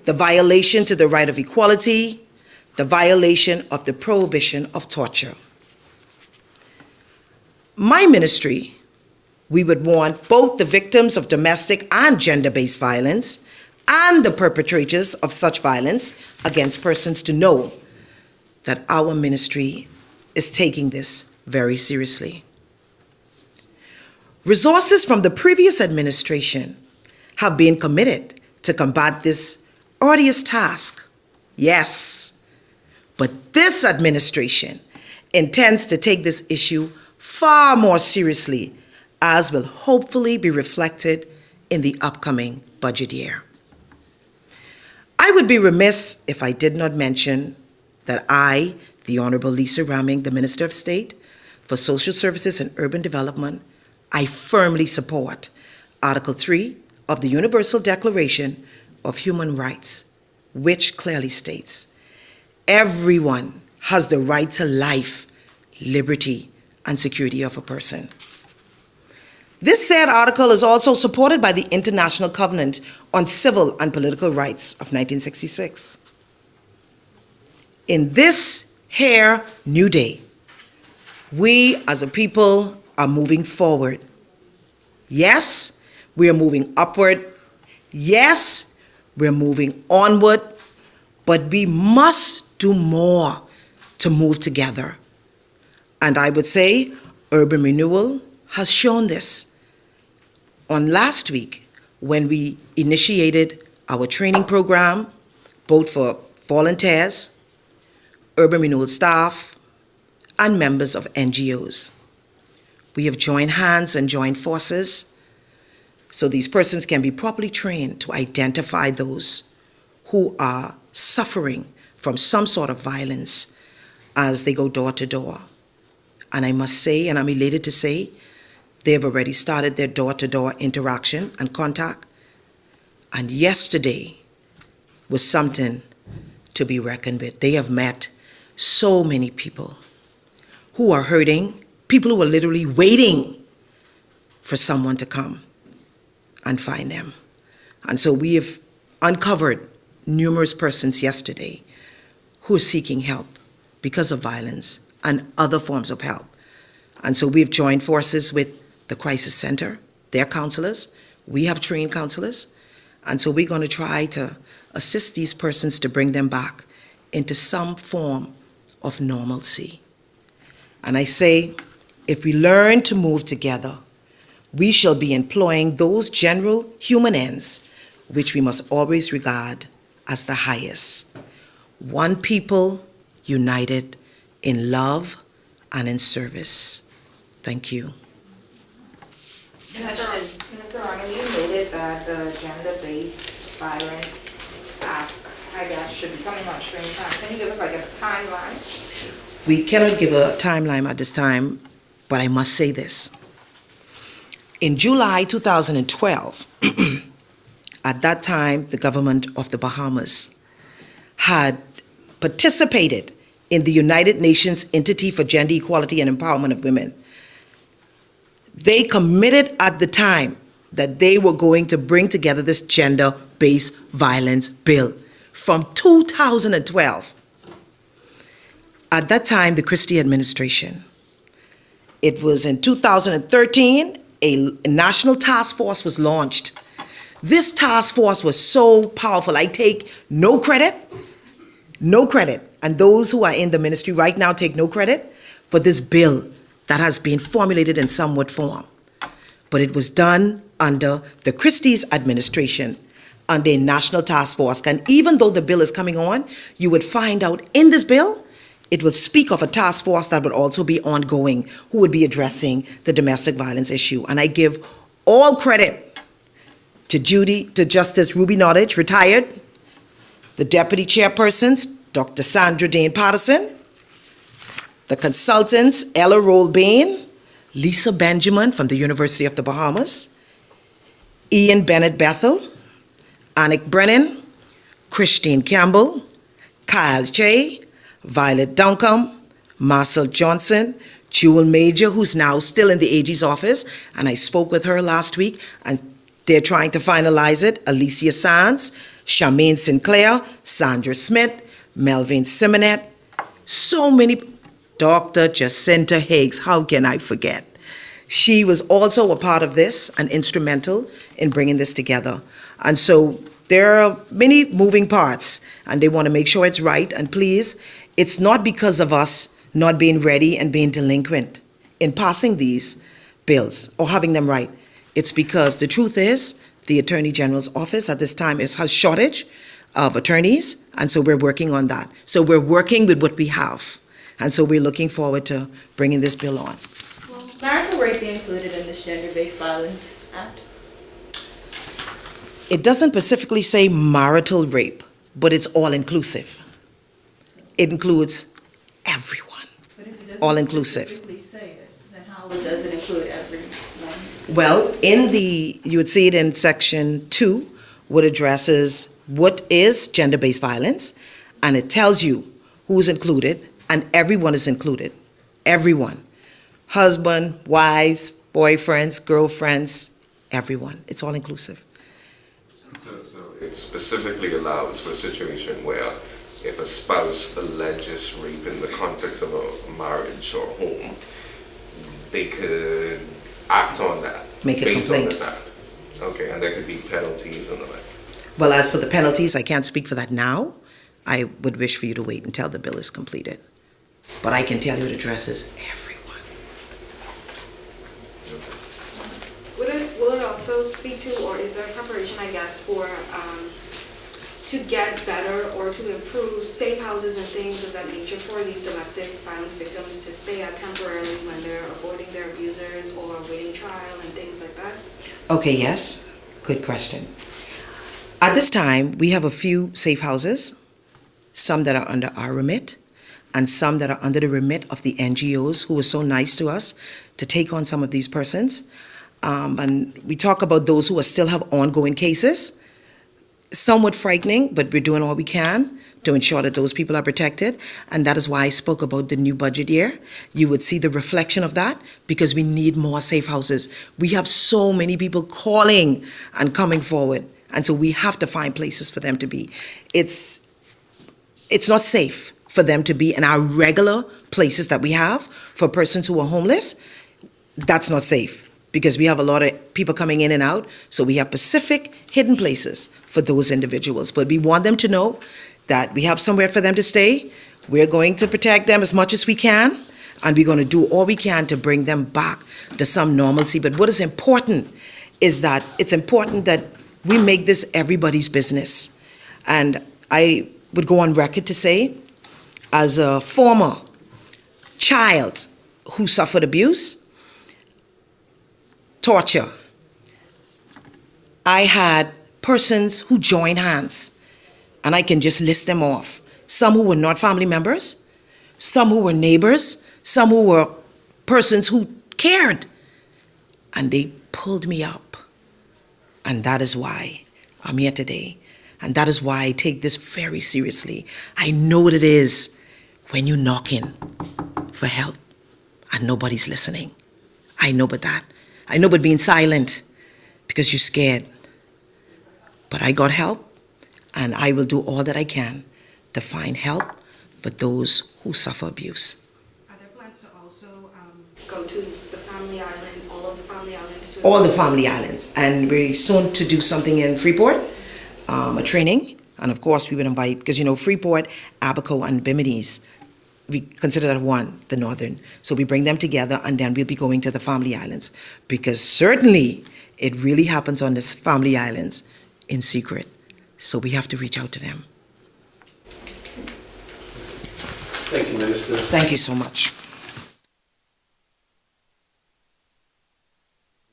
[SPEAKER 11] the violation to the right of equality, the violation of the prohibition of torture. My ministry, we would want both the victims of domestic and gender-based violence and the perpetrators of such violence against persons to know that our ministry is taking this very seriously. Resources from the previous administration have been committed to combat this arduous task. Yes, but this administration intends to take this issue far more seriously, as will hopefully be reflected in the upcoming budget year. I would be remiss if I did not mention that I, the Honorable Lisa Ramming, the Minister of State for Social Services and Urban Development, I firmly support Article 3 of the Universal Declaration of Human Rights, which clearly states, everyone has the right to life, liberty, and security of a person. This said article is also supported by the International Covenant on Civil and Political Rights of 1966. In this here new day, we as a people are moving forward. Yes, we are moving upward. Yes, we're moving onward, but we must do more to move together. And I would say urban renewal has shown this. On last week, when we initiated our training program, both for volunteers, urban renewal staff, and members of NGOs, we have joined hands and joined forces so these persons can be properly trained to identify those who are suffering from some sort of violence as they go door to door. And I must say, and I'm elated to say, they have already started their door-to-door interaction and contact. And yesterday was something to be reckoned with. They have met so many people who are hurting, people who are literally waiting for someone to come and find them. And so we have uncovered numerous persons yesterday who are seeking help because of violence and other forms of help. And so we've joined forces with the Crisis Center, their counselors. We have trained counselors. And so we're going to try to assist these persons to bring them back into some form of normalcy. And I say, if we learn to move together, we shall be employing those general human ends which we must always regard as the highest. One people united in love and in service. Thank you.
[SPEAKER 5] Minister Arnold, you noted that the Gender-Based Violence Act, I guess, should be coming on stream time. Can you give us like a timeline?
[SPEAKER 11] We cannot give a timeline at this time, but I must say this. In July 2012, at that time, the government of the Bahamas had participated in the United Nations Entity for Gender Equality and Empowerment of Women. They committed at the time that they were going to bring together this gender-based violence bill from 2012. At that time, the Christie administration, it was in 2013, a national task force was launched. This task force was so powerful. I take no credit, and those who are in the ministry right now take no credit for this bill that has been formulated in somewhat form. But it was done under the Christie's administration, under a national task force. And even though the bill is coming on, you would find out in this bill, it will speak of a task force that would also be ongoing, who would be addressing the domestic violence issue. And I give all credit to Justice Ruby Nottage, retired, the deputy chairpersons, Dr. Sandra Dane Patterson, the consultants, Ella Roll Bain, Lisa Benjamin from the University of the Bahamas, Ian Bennett Bethel, Anik Brennan, Christine Campbell, Kyle Che, Violet Duncombe, Marcel Johnson, Jewel Major, who's now still in the AG's office, and I spoke with her last week, and they're trying to finalize it. Alicia Sands, Charmaine Sinclair, Sandra Smith, Melvin Simonet, so many. Dr. Jacinta Higgs, how can I forget? She was also a part of this and instrumental in bringing this together. And so there are many moving parts, and they want to make sure it's right. And please, it's not because of us not being ready and being delinquent in passing these bills or having them right. It's because the truth is the Attorney General's office at this time has shortage of attorneys, and so we're working on that. So we're working with what we have, and so we're looking forward to bringing this bill on.
[SPEAKER 8] Will marital rape be included in this Gender-Based Violence Act?
[SPEAKER 11] It doesn't specifically say marital rape, but it's all-inclusive. It includes everyone,
[SPEAKER 8] But if it doesn't
[SPEAKER 11] all-inclusive.
[SPEAKER 8] specifically say it, then how does it include everyone?
[SPEAKER 11] Well, you would see it in section 2, what addresses what is gender-based violence, and it tells you who's included, and everyone is included. Everyone. Husband, wives, boyfriends, girlfriends, everyone. It's all inclusive.
[SPEAKER 4] So it specifically allows for a situation where if a spouse alleges rape in the context of a marriage or home, they could act on that.
[SPEAKER 11] Make a
[SPEAKER 4] based
[SPEAKER 11] complaint.
[SPEAKER 4] on this act. Okay, and there could be penalties and the like.
[SPEAKER 11] Well, as for the penalties, I can't speak for that now. I would wish for you to wait until the bill is completed. But I can tell you it addresses everyone.
[SPEAKER 6] Will it also speak to, or is there preparation, I guess, for, to get better or to improve safe houses and things of that nature for these domestic violence victims to stay at temporarily when they're avoiding their abusers or awaiting trial and things like that?
[SPEAKER 11] Okay, yes, good question. At this time, we have a few safe houses, some that are under our remit, and some that are under the remit of the NGOs who were so nice to us to take on some of these persons. And we talk about those who still have ongoing cases. Somewhat frightening, but we're doing all we can to ensure that those people are protected. And that is why I spoke about the new budget year. You would see the reflection of that because we need more safe houses. We have so many people calling and coming forward. And so we have to find places for them to be. It's not safe for them to be in our regular places that we have for persons who are homeless. That's not safe because we have a lot of people coming in and out. So we have specific hidden places for those individuals. But we want them to know that we have somewhere for them to stay. We're going to protect them as much as we can. And we're going to do all we can to bring them back to some normalcy. But what is important is that it's important that we make this everybody's business. And I would go on record to say, as a former child who suffered abuse, torture, I had persons who joined hands, and I can just list them off. Some who were not family members, some who were neighbors, some who were persons who cared, and they pulled me up. And that is why I'm here today. And that is why I take this very seriously. I know what it is when you knock in for help and nobody's listening. I know but that. I know but being silent because you're scared. But I got help, and I will do all that I can to find help for those who suffer abuse.
[SPEAKER 6] Are there plans to also go to the Family Island, all of the Family Islands?
[SPEAKER 11] All the Family Islands. And we're soon to do something in Freeport, a training. And of course, we would invite, because Freeport, Abaco, and Bimini's, we consider that one, the northern. So we bring them together, and then we'll be going to the Family Islands. Because certainly, it really happens on the Family Islands in secret. So we have to reach out to them.
[SPEAKER 2] Thank you, Minister.
[SPEAKER 11] Thank you so much.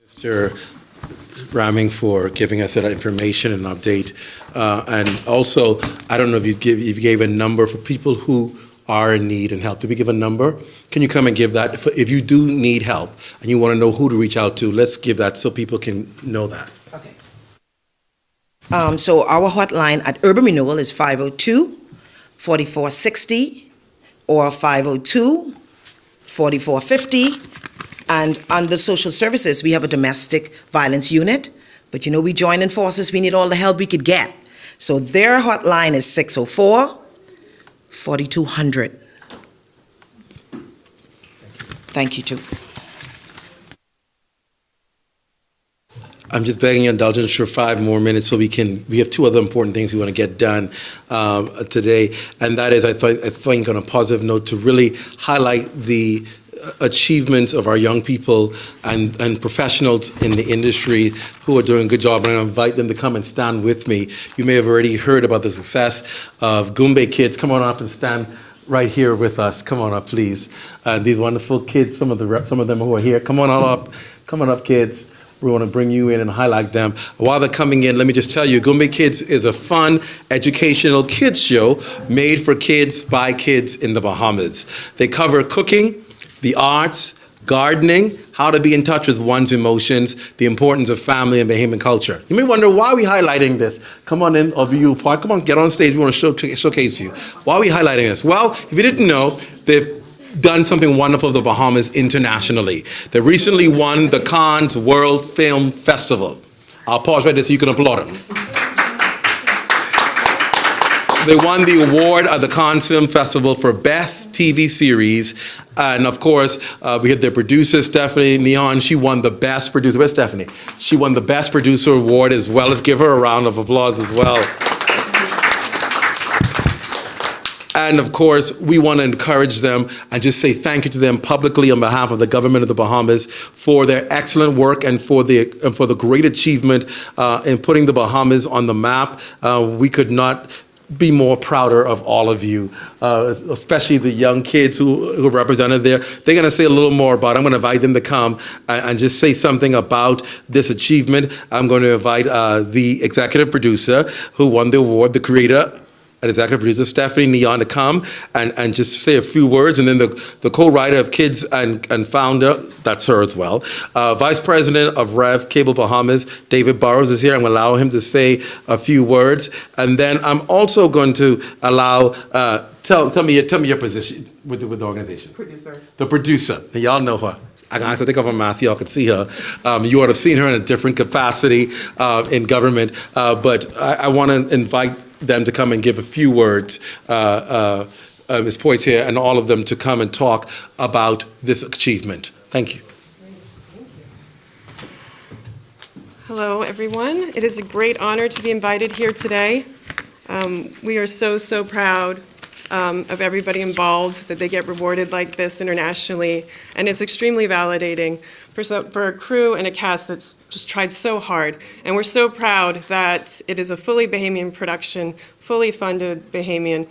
[SPEAKER 2] Mr. Ramming for giving us that information and update. And also, I don't know if you gave a number for people who are in need and help. Did we give a number? Can you come and give that? If you do need help and you want to know who to reach out to, let's give that so people can know that.
[SPEAKER 11] Okay. So our hotline at Urban Renewal is 502-4460, or 502-4450. And under social services, we have a domestic violence unit. But you know, we join in forces, we need all the help we could get. So their hotline is 604-4200. Thank you, too.
[SPEAKER 2] I'm just begging your indulgence for 5 more minutes so we have 2 other important things we want to get done today. And that is, I think on a positive note, to really highlight the achievements of our young people and professionals in the industry who are doing a good job, and I invite them to come and stand with me. You may have already heard about the success of Goombay Kids. Come on up and stand right here with us. Come on up, please. These wonderful kids, some of them who are here. Come on up, kids. We want to bring you in and highlight them. While they're coming in, let me just tell you, Goombay Kids is a fun, educational kids show made for kids by kids in the Bahamas. They cover cooking, the arts, gardening, how to be in touch with one's emotions, the importance of family and Bahamian culture. You may wonder, why are we highlighting this? Come on in, of you part. Come on, get on stage. We want to showcase you. Why are we highlighting this? Well, if you didn't know, they've done something wonderful for the Bahamas internationally. They recently won the Cannes World Film Festival. I'll pause right there so you can applaud them. They won the award at the Cannes Film Festival for Best TV Series. And of course, we had their producer, Stephanie Neon. She won the Best Producer. Where's Stephanie? She won the Best Producer award as well. Let's give her a round of applause as well. And of course, we want to encourage them and just say thank you to them publicly on behalf of the government of the Bahamas for their excellent work and for the great achievement in putting the Bahamas on the map. We could not be more prouder of all of you, especially the young kids who are represented there. They're going to say a little more about it. I'm going to invite them to come and just say something about this achievement. I'm going to invite the executive producer who won the award, the creator and executive producer, Stephanie Neon, to come and just say a few words, and then the co-writer of Kids and founder, that's her as well. Vice President of Rev Cable Bahamas, David Burrows, is here. I'm going to allow him to say a few words, and then I'm also going to allow, tell me your position with the organization.
[SPEAKER 12] Producer.
[SPEAKER 2] The producer. Y'all know her. I can actually take off her mask so y'all can see her. You ought to have seen her in a different capacity in government, but I want to invite them to come and give a few words, Ms. Poitier and all of them, to come and talk about this achievement. Thank you.
[SPEAKER 12] Hello, everyone. It is a great honor to be invited here today. We are so proud of everybody involved, that they get rewarded like this internationally, and it's extremely validating for a crew and a cast that's just tried so hard. And we're so proud that it is a fully Bahamian production, fully funded Bahamian.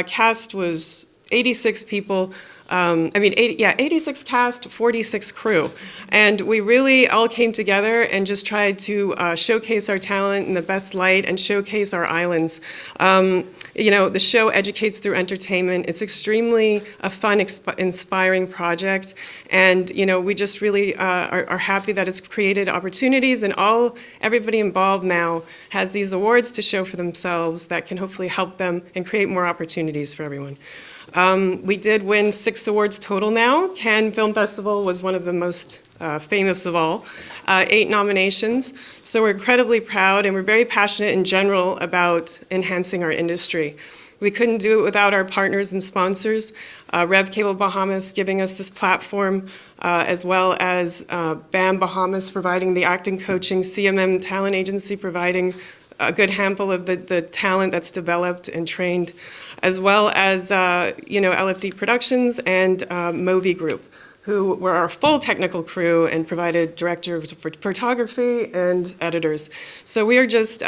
[SPEAKER 12] Cast was 86 people. 86 cast, 46 crew. And we really all came together and just tried to showcase our talent in the best light and showcase our islands. The show educates through entertainment. It's extremely a fun, inspiring project. And, we just really are happy that it's created opportunities, and everybody involved now has these awards to show for themselves that can hopefully help them and create more opportunities for everyone. We did win 6 awards total now. Cannes Film Festival was one of the most famous of all. 8 nominations. So we're incredibly proud, and we're very passionate in general about enhancing our industry. We couldn't do it without our partners and sponsors, Rev Cable Bahamas giving us this platform, as well as BAM Bahamas providing the acting coaching, CMM Talent Agency providing a good handful of the talent that's developed and trained, as well as LFD Productions and Movi Group, who were our full technical crew and provided directors for photography and editors. So we are just,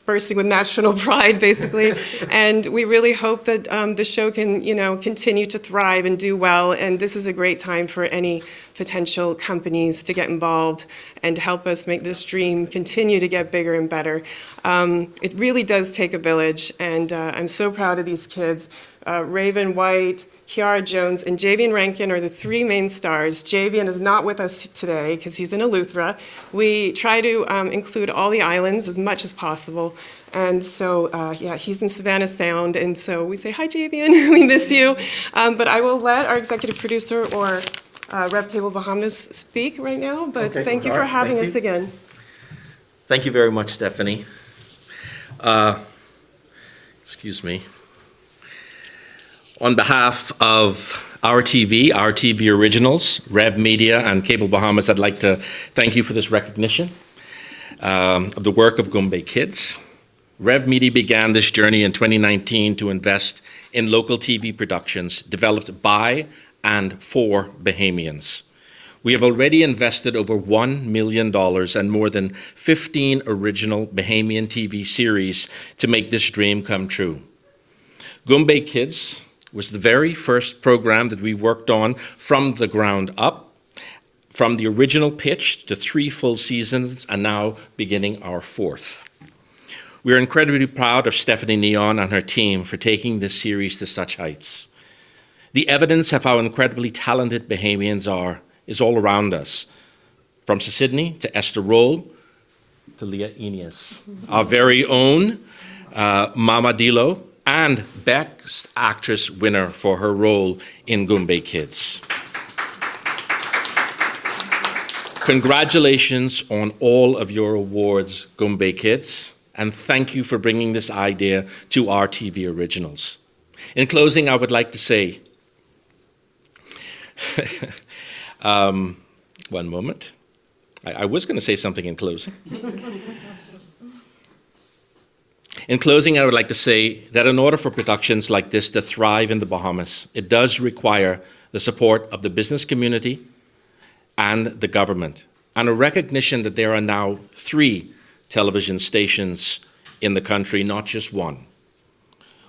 [SPEAKER 12] bursting with national pride, basically. And we really hope that the show can, continue to thrive and do well. And this is a great time for any potential companies to get involved and to help us make this dream continue to get bigger and better. It really does take a village, and I'm so proud of these kids. Raven White, Kiara Jones, and Javian Rankin are the three main stars. Javian is not with us today because he's in Eleuthera. We try to include all the islands as much as possible. And so, yeah, he's in Savannah Sound, and so we say, hi, Javian, we miss you. But I will let our executive producer or Rev Cable Bahamas speak right now, but
[SPEAKER 13] Okay.
[SPEAKER 12] thank you
[SPEAKER 13] All
[SPEAKER 12] for
[SPEAKER 13] right.
[SPEAKER 12] having
[SPEAKER 13] Thank
[SPEAKER 12] us
[SPEAKER 13] you.
[SPEAKER 12] again.
[SPEAKER 13] Thank you very much, Stephanie. Excuse me. On behalf of RTV Originals, Rev Media, and Cable Bahamas, I'd like to thank you for this recognition of the work of Goombay Kids. Rev Media began this journey in 2019 to invest in local TV productions developed by and for Bahamians. We have already invested over $1 million and more than 15 original Bahamian TV series to make this dream come true. Goombay Kids was the very first program that we worked on from the ground up, from the original pitch to 3 full seasons, and now beginning our 4th. We are incredibly proud of Stephanie Neon and her team for taking this series to such heights. The evidence of how incredibly talented Bahamians are is all around us, from Sydney to Esther Roll to Leah Eneas, our very own Mama Dilo, and Best Actress winner for her role in Goombay Kids. Congratulations on all of your awards, Goombay Kids, and thank you for bringing this idea to RTV Originals. In closing, I would like to say, one moment. I was going to say something in closing. In closing, I would like to say that in order for productions like this to thrive in the Bahamas, it does require the support of the business community and the government, and a recognition that there are now 3 television stations in the country, not just 1.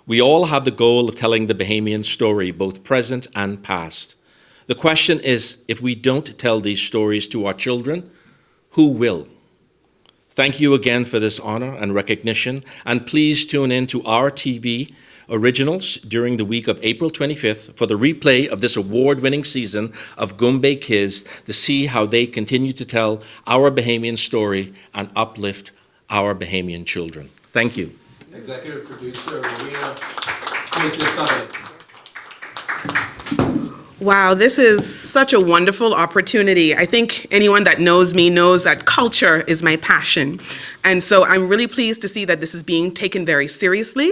[SPEAKER 13] We all have the goal of telling the Bahamian story, both present and past. The question is, if we don't tell these stories to our children, who will? Thank you again for this honor and recognition, and please tune in to RTV Originals during the week of April 25th for the replay of this award-winning season of Goombay Kids to see how they continue to tell our Bahamian story and uplift our Bahamian children. Thank you.
[SPEAKER 2] Executive Producer Maria, take your time.
[SPEAKER 14] Wow, this is such a wonderful opportunity. I think anyone that knows me knows that culture is my passion. And so I'm really pleased to see that this is being taken very seriously.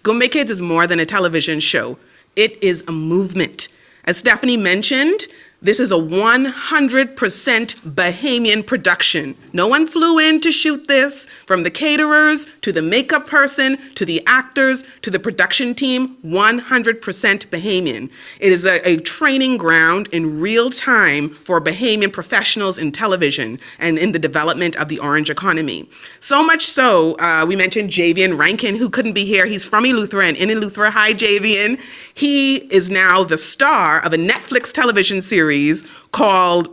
[SPEAKER 14] Goombay Kids is more than a television show. It is a movement. As Stephanie mentioned, this is a 100% Bahamian production. No one flew in to shoot this, from the caterers to the makeup person to the actors to the production team, 100% Bahamian. It is a training ground in real time for Bahamian professionals in television and in the development of the orange economy. So much so, we mentioned Javian Rankin, who couldn't be here. He's from Eleuthera and in Eleuthera. Hi, Javian. He is now the star of a Netflix television series called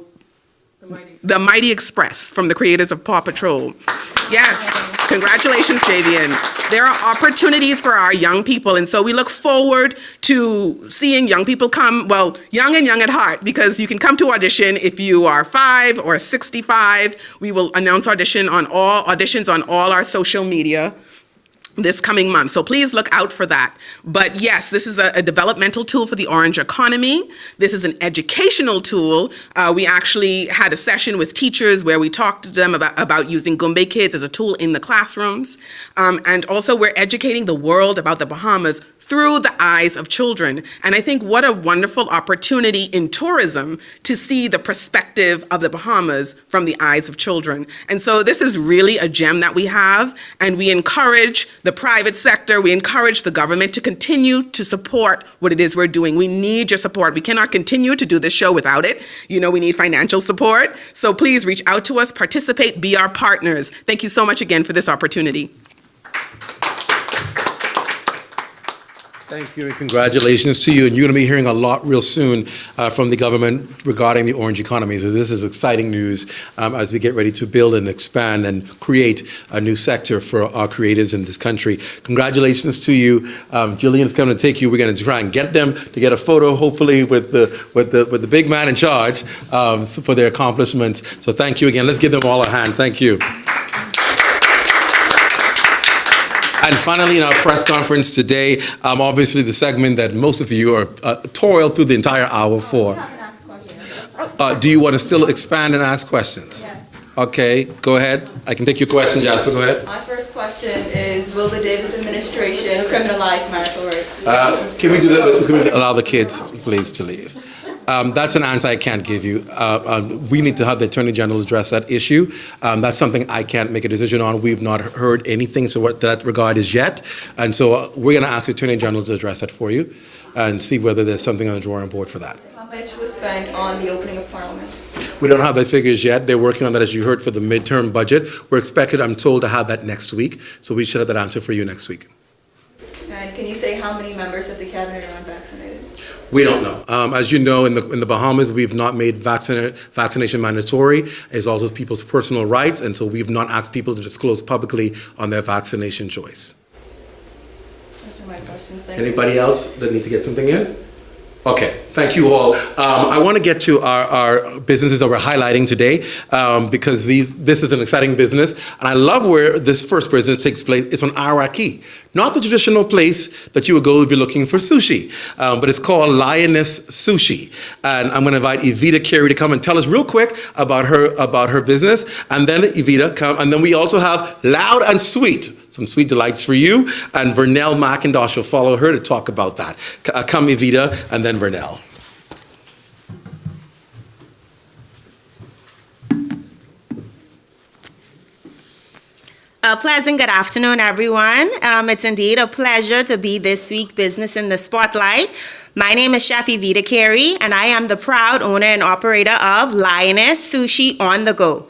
[SPEAKER 14] The Mighty Express, from the creators of Paw Patrol. Yes, congratulations, Javian. There are opportunities for our young people, and so we look forward to seeing young people come, well, young and young at heart, because you can come to audition if you are 5 or 65. We will announce auditions on all our social media this coming month. So please look out for that. But yes, this is a developmental tool for the orange economy. This is an educational tool. We actually had a session with teachers where we talked to them about using Goombay Kids as a tool in the classrooms. And also we're educating the world about the Bahamas through the eyes of children. And I think what a wonderful opportunity in tourism to see the perspective of the Bahamas from the eyes of children. And so this is really a gem that we have, and we encourage the private sector, we encourage the government to continue to support what it is we're doing. We need your support. We cannot continue to do this show without it. You know, we need financial support. So please reach out to us, participate, be our partners. Thank you so much again for this opportunity.
[SPEAKER 2] Thank you and congratulations to you. And you're going to be hearing a lot real soon from the government regarding the orange economy. So this is exciting news as we get ready to build and expand and create a new sector for our creatives in this country. Congratulations to you. Jillian's coming to take you. We're going to try and get them to get a photo, hopefully, with the big man in charge for their accomplishments. So thank you again. Let's give them all a hand. Thank you. And finally, in our press conference today, obviously the segment that most of you are toiled through the entire hour for. Do you want to still expand and ask questions?
[SPEAKER 8] Yes.
[SPEAKER 2] Okay, go ahead. I can take your question, Jasper. Go ahead.
[SPEAKER 8] My first question is, will the Davis administration criminalize marital rape?
[SPEAKER 2] Can we allow the kids, please, to leave? That's an answer I can't give you. We need to have the Attorney General address that issue. That's something I can't make a decision on. We've not heard anything to what that regard is yet. And so we're going to ask the Attorney General to address that for you and see whether there's something on the drawing board for that.
[SPEAKER 8] How much was spent on the opening of Parliament?
[SPEAKER 2] We don't have the figures yet. They're working on that, as you heard, for the midterm budget. We're expected, I'm told, to have that next week. So we should have that answer for you next week.
[SPEAKER 8] And can you say how many members of the cabinet are unvaccinated?
[SPEAKER 2] We don't know. As you know, in the Bahamas, we've not made vaccination mandatory. It's also people's personal rights, and so we've not asked people to disclose publicly on their vaccination choice.
[SPEAKER 8] Those are my questions. Thank you.
[SPEAKER 2] Anybody else that need to get something in? Okay, thank you all. I want to get to our businesses that we're highlighting today because this is an exciting business. And I love where this first business takes place. It's on Arawak, not the traditional place that you would go if you're looking for sushi, but it's called Lioness Sushi. And I'm going to invite Evita Carey to come and tell us real quick about her business. And then Evita come, and then we also have Loud and Sweet. Some sweet delights for you. And Vernell McIntosh will follow her to talk about that. Come, Evita, and then Vernell.
[SPEAKER 15] A pleasant good afternoon, everyone. It's indeed a pleasure to be this week Business in the Spotlight. My name is Chef Evita Carey, and I am the proud owner and operator of Lioness Sushi on the Go.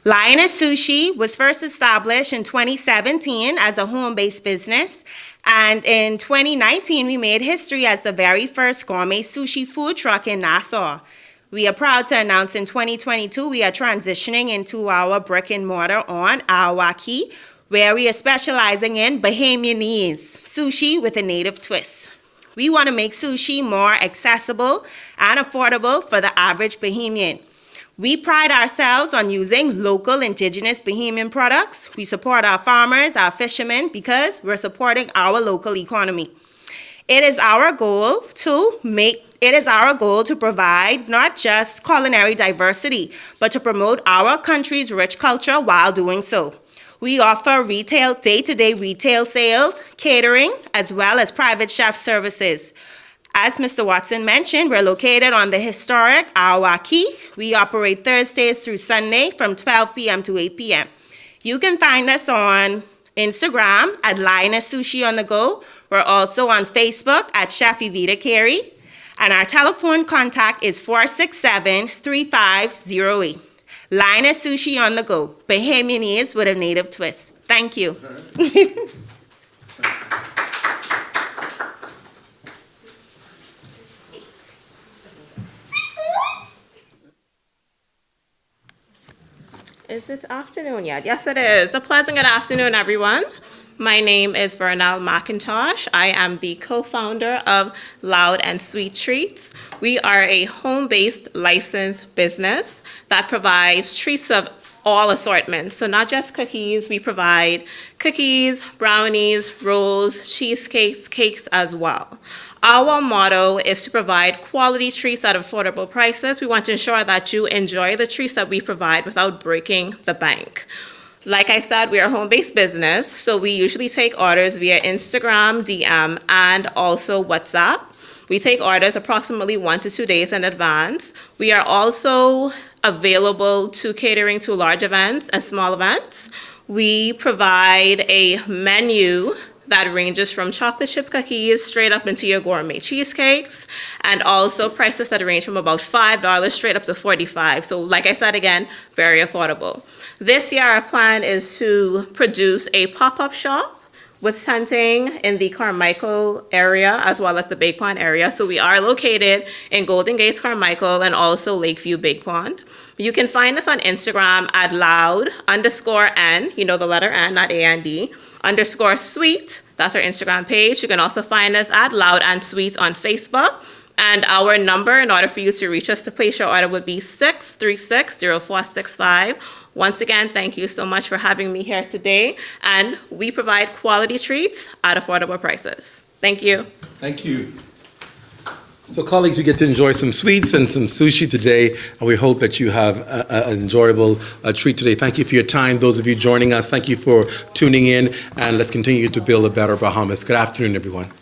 [SPEAKER 15] Lioness Sushi was first established in 2017 as a home-based business, and in 2019 we made history as the very first gourmet sushi food truck in Nassau. We are proud to announce in 2022 we are transitioning into our brick and mortar on Arawak, where we are specializing in Bahamianese sushi with a native twist. We want to make sushi more accessible and affordable for the average Bahamian. We pride ourselves on using local indigenous Bahamian products. We support our farmers, our fishermen, because we're supporting our local economy. It is our goal to provide not just culinary diversity, but to promote our country's rich culture while doing so. We offer retail, day-to-day retail sales, catering, as well as private chef services. As Mr. Watson mentioned, we're located on the historic Arawak. We operate Thursdays through Sunday from 12 p.m. to 8 p.m. You can find us on Instagram at Lioness Sushi on the Go. We're also on Facebook at Chef Evita Carey. And our telephone contact is 467-3508. Lioness Sushi on the Go, Bahamianese with a native twist. Thank you.
[SPEAKER 16] Is it afternoon yet? Yes, it is. A pleasant good afternoon, everyone. My name is Vernell McIntosh. I am the co-founder of Loud and Sweet Treats. We are a home-based licensed business that provides treats of all assortments. So not just cookies, we provide cookies, brownies, rolls, cheesecakes, cakes as well. Our motto is to provide quality treats at affordable prices. We want to ensure that you enjoy the treats that we provide without breaking the bank. Like I said, we are a home-based business, so we usually take orders via Instagram, DM, and also WhatsApp. We take orders approximately 1 to 2 days in advance. We are also available to catering to large events and small events. We provide a menu that ranges from chocolate chip cookies straight up into your gourmet cheesecakes, and also prices that range from about $5 straight up to $45. So like I said again, very affordable. This year our plan is to produce a pop-up shop with hunting in the Carmichael area as well as the Big Pond area. So we are located in Golden Gates, Carmichael, and also Lakeview, Big Pond. You can find us on Instagram at loud_N, you know, the letter N, not A-N-D, _sweet. That's our Instagram page. You can also find us at Loud and Sweet on Facebook. And our number, in order for you to reach us to place your order, would be 636-0465. Once again, thank you so much for having me here today. And we provide quality treats at affordable prices. Thank you.
[SPEAKER 2] Thank you. So colleagues, you get to enjoy some sweets and some sushi today, and we hope that you have an enjoyable treat today. Thank you for your time. Those of you joining us, thank you for tuning in, and let's continue to build a better Bahamas. Good afternoon, everyone.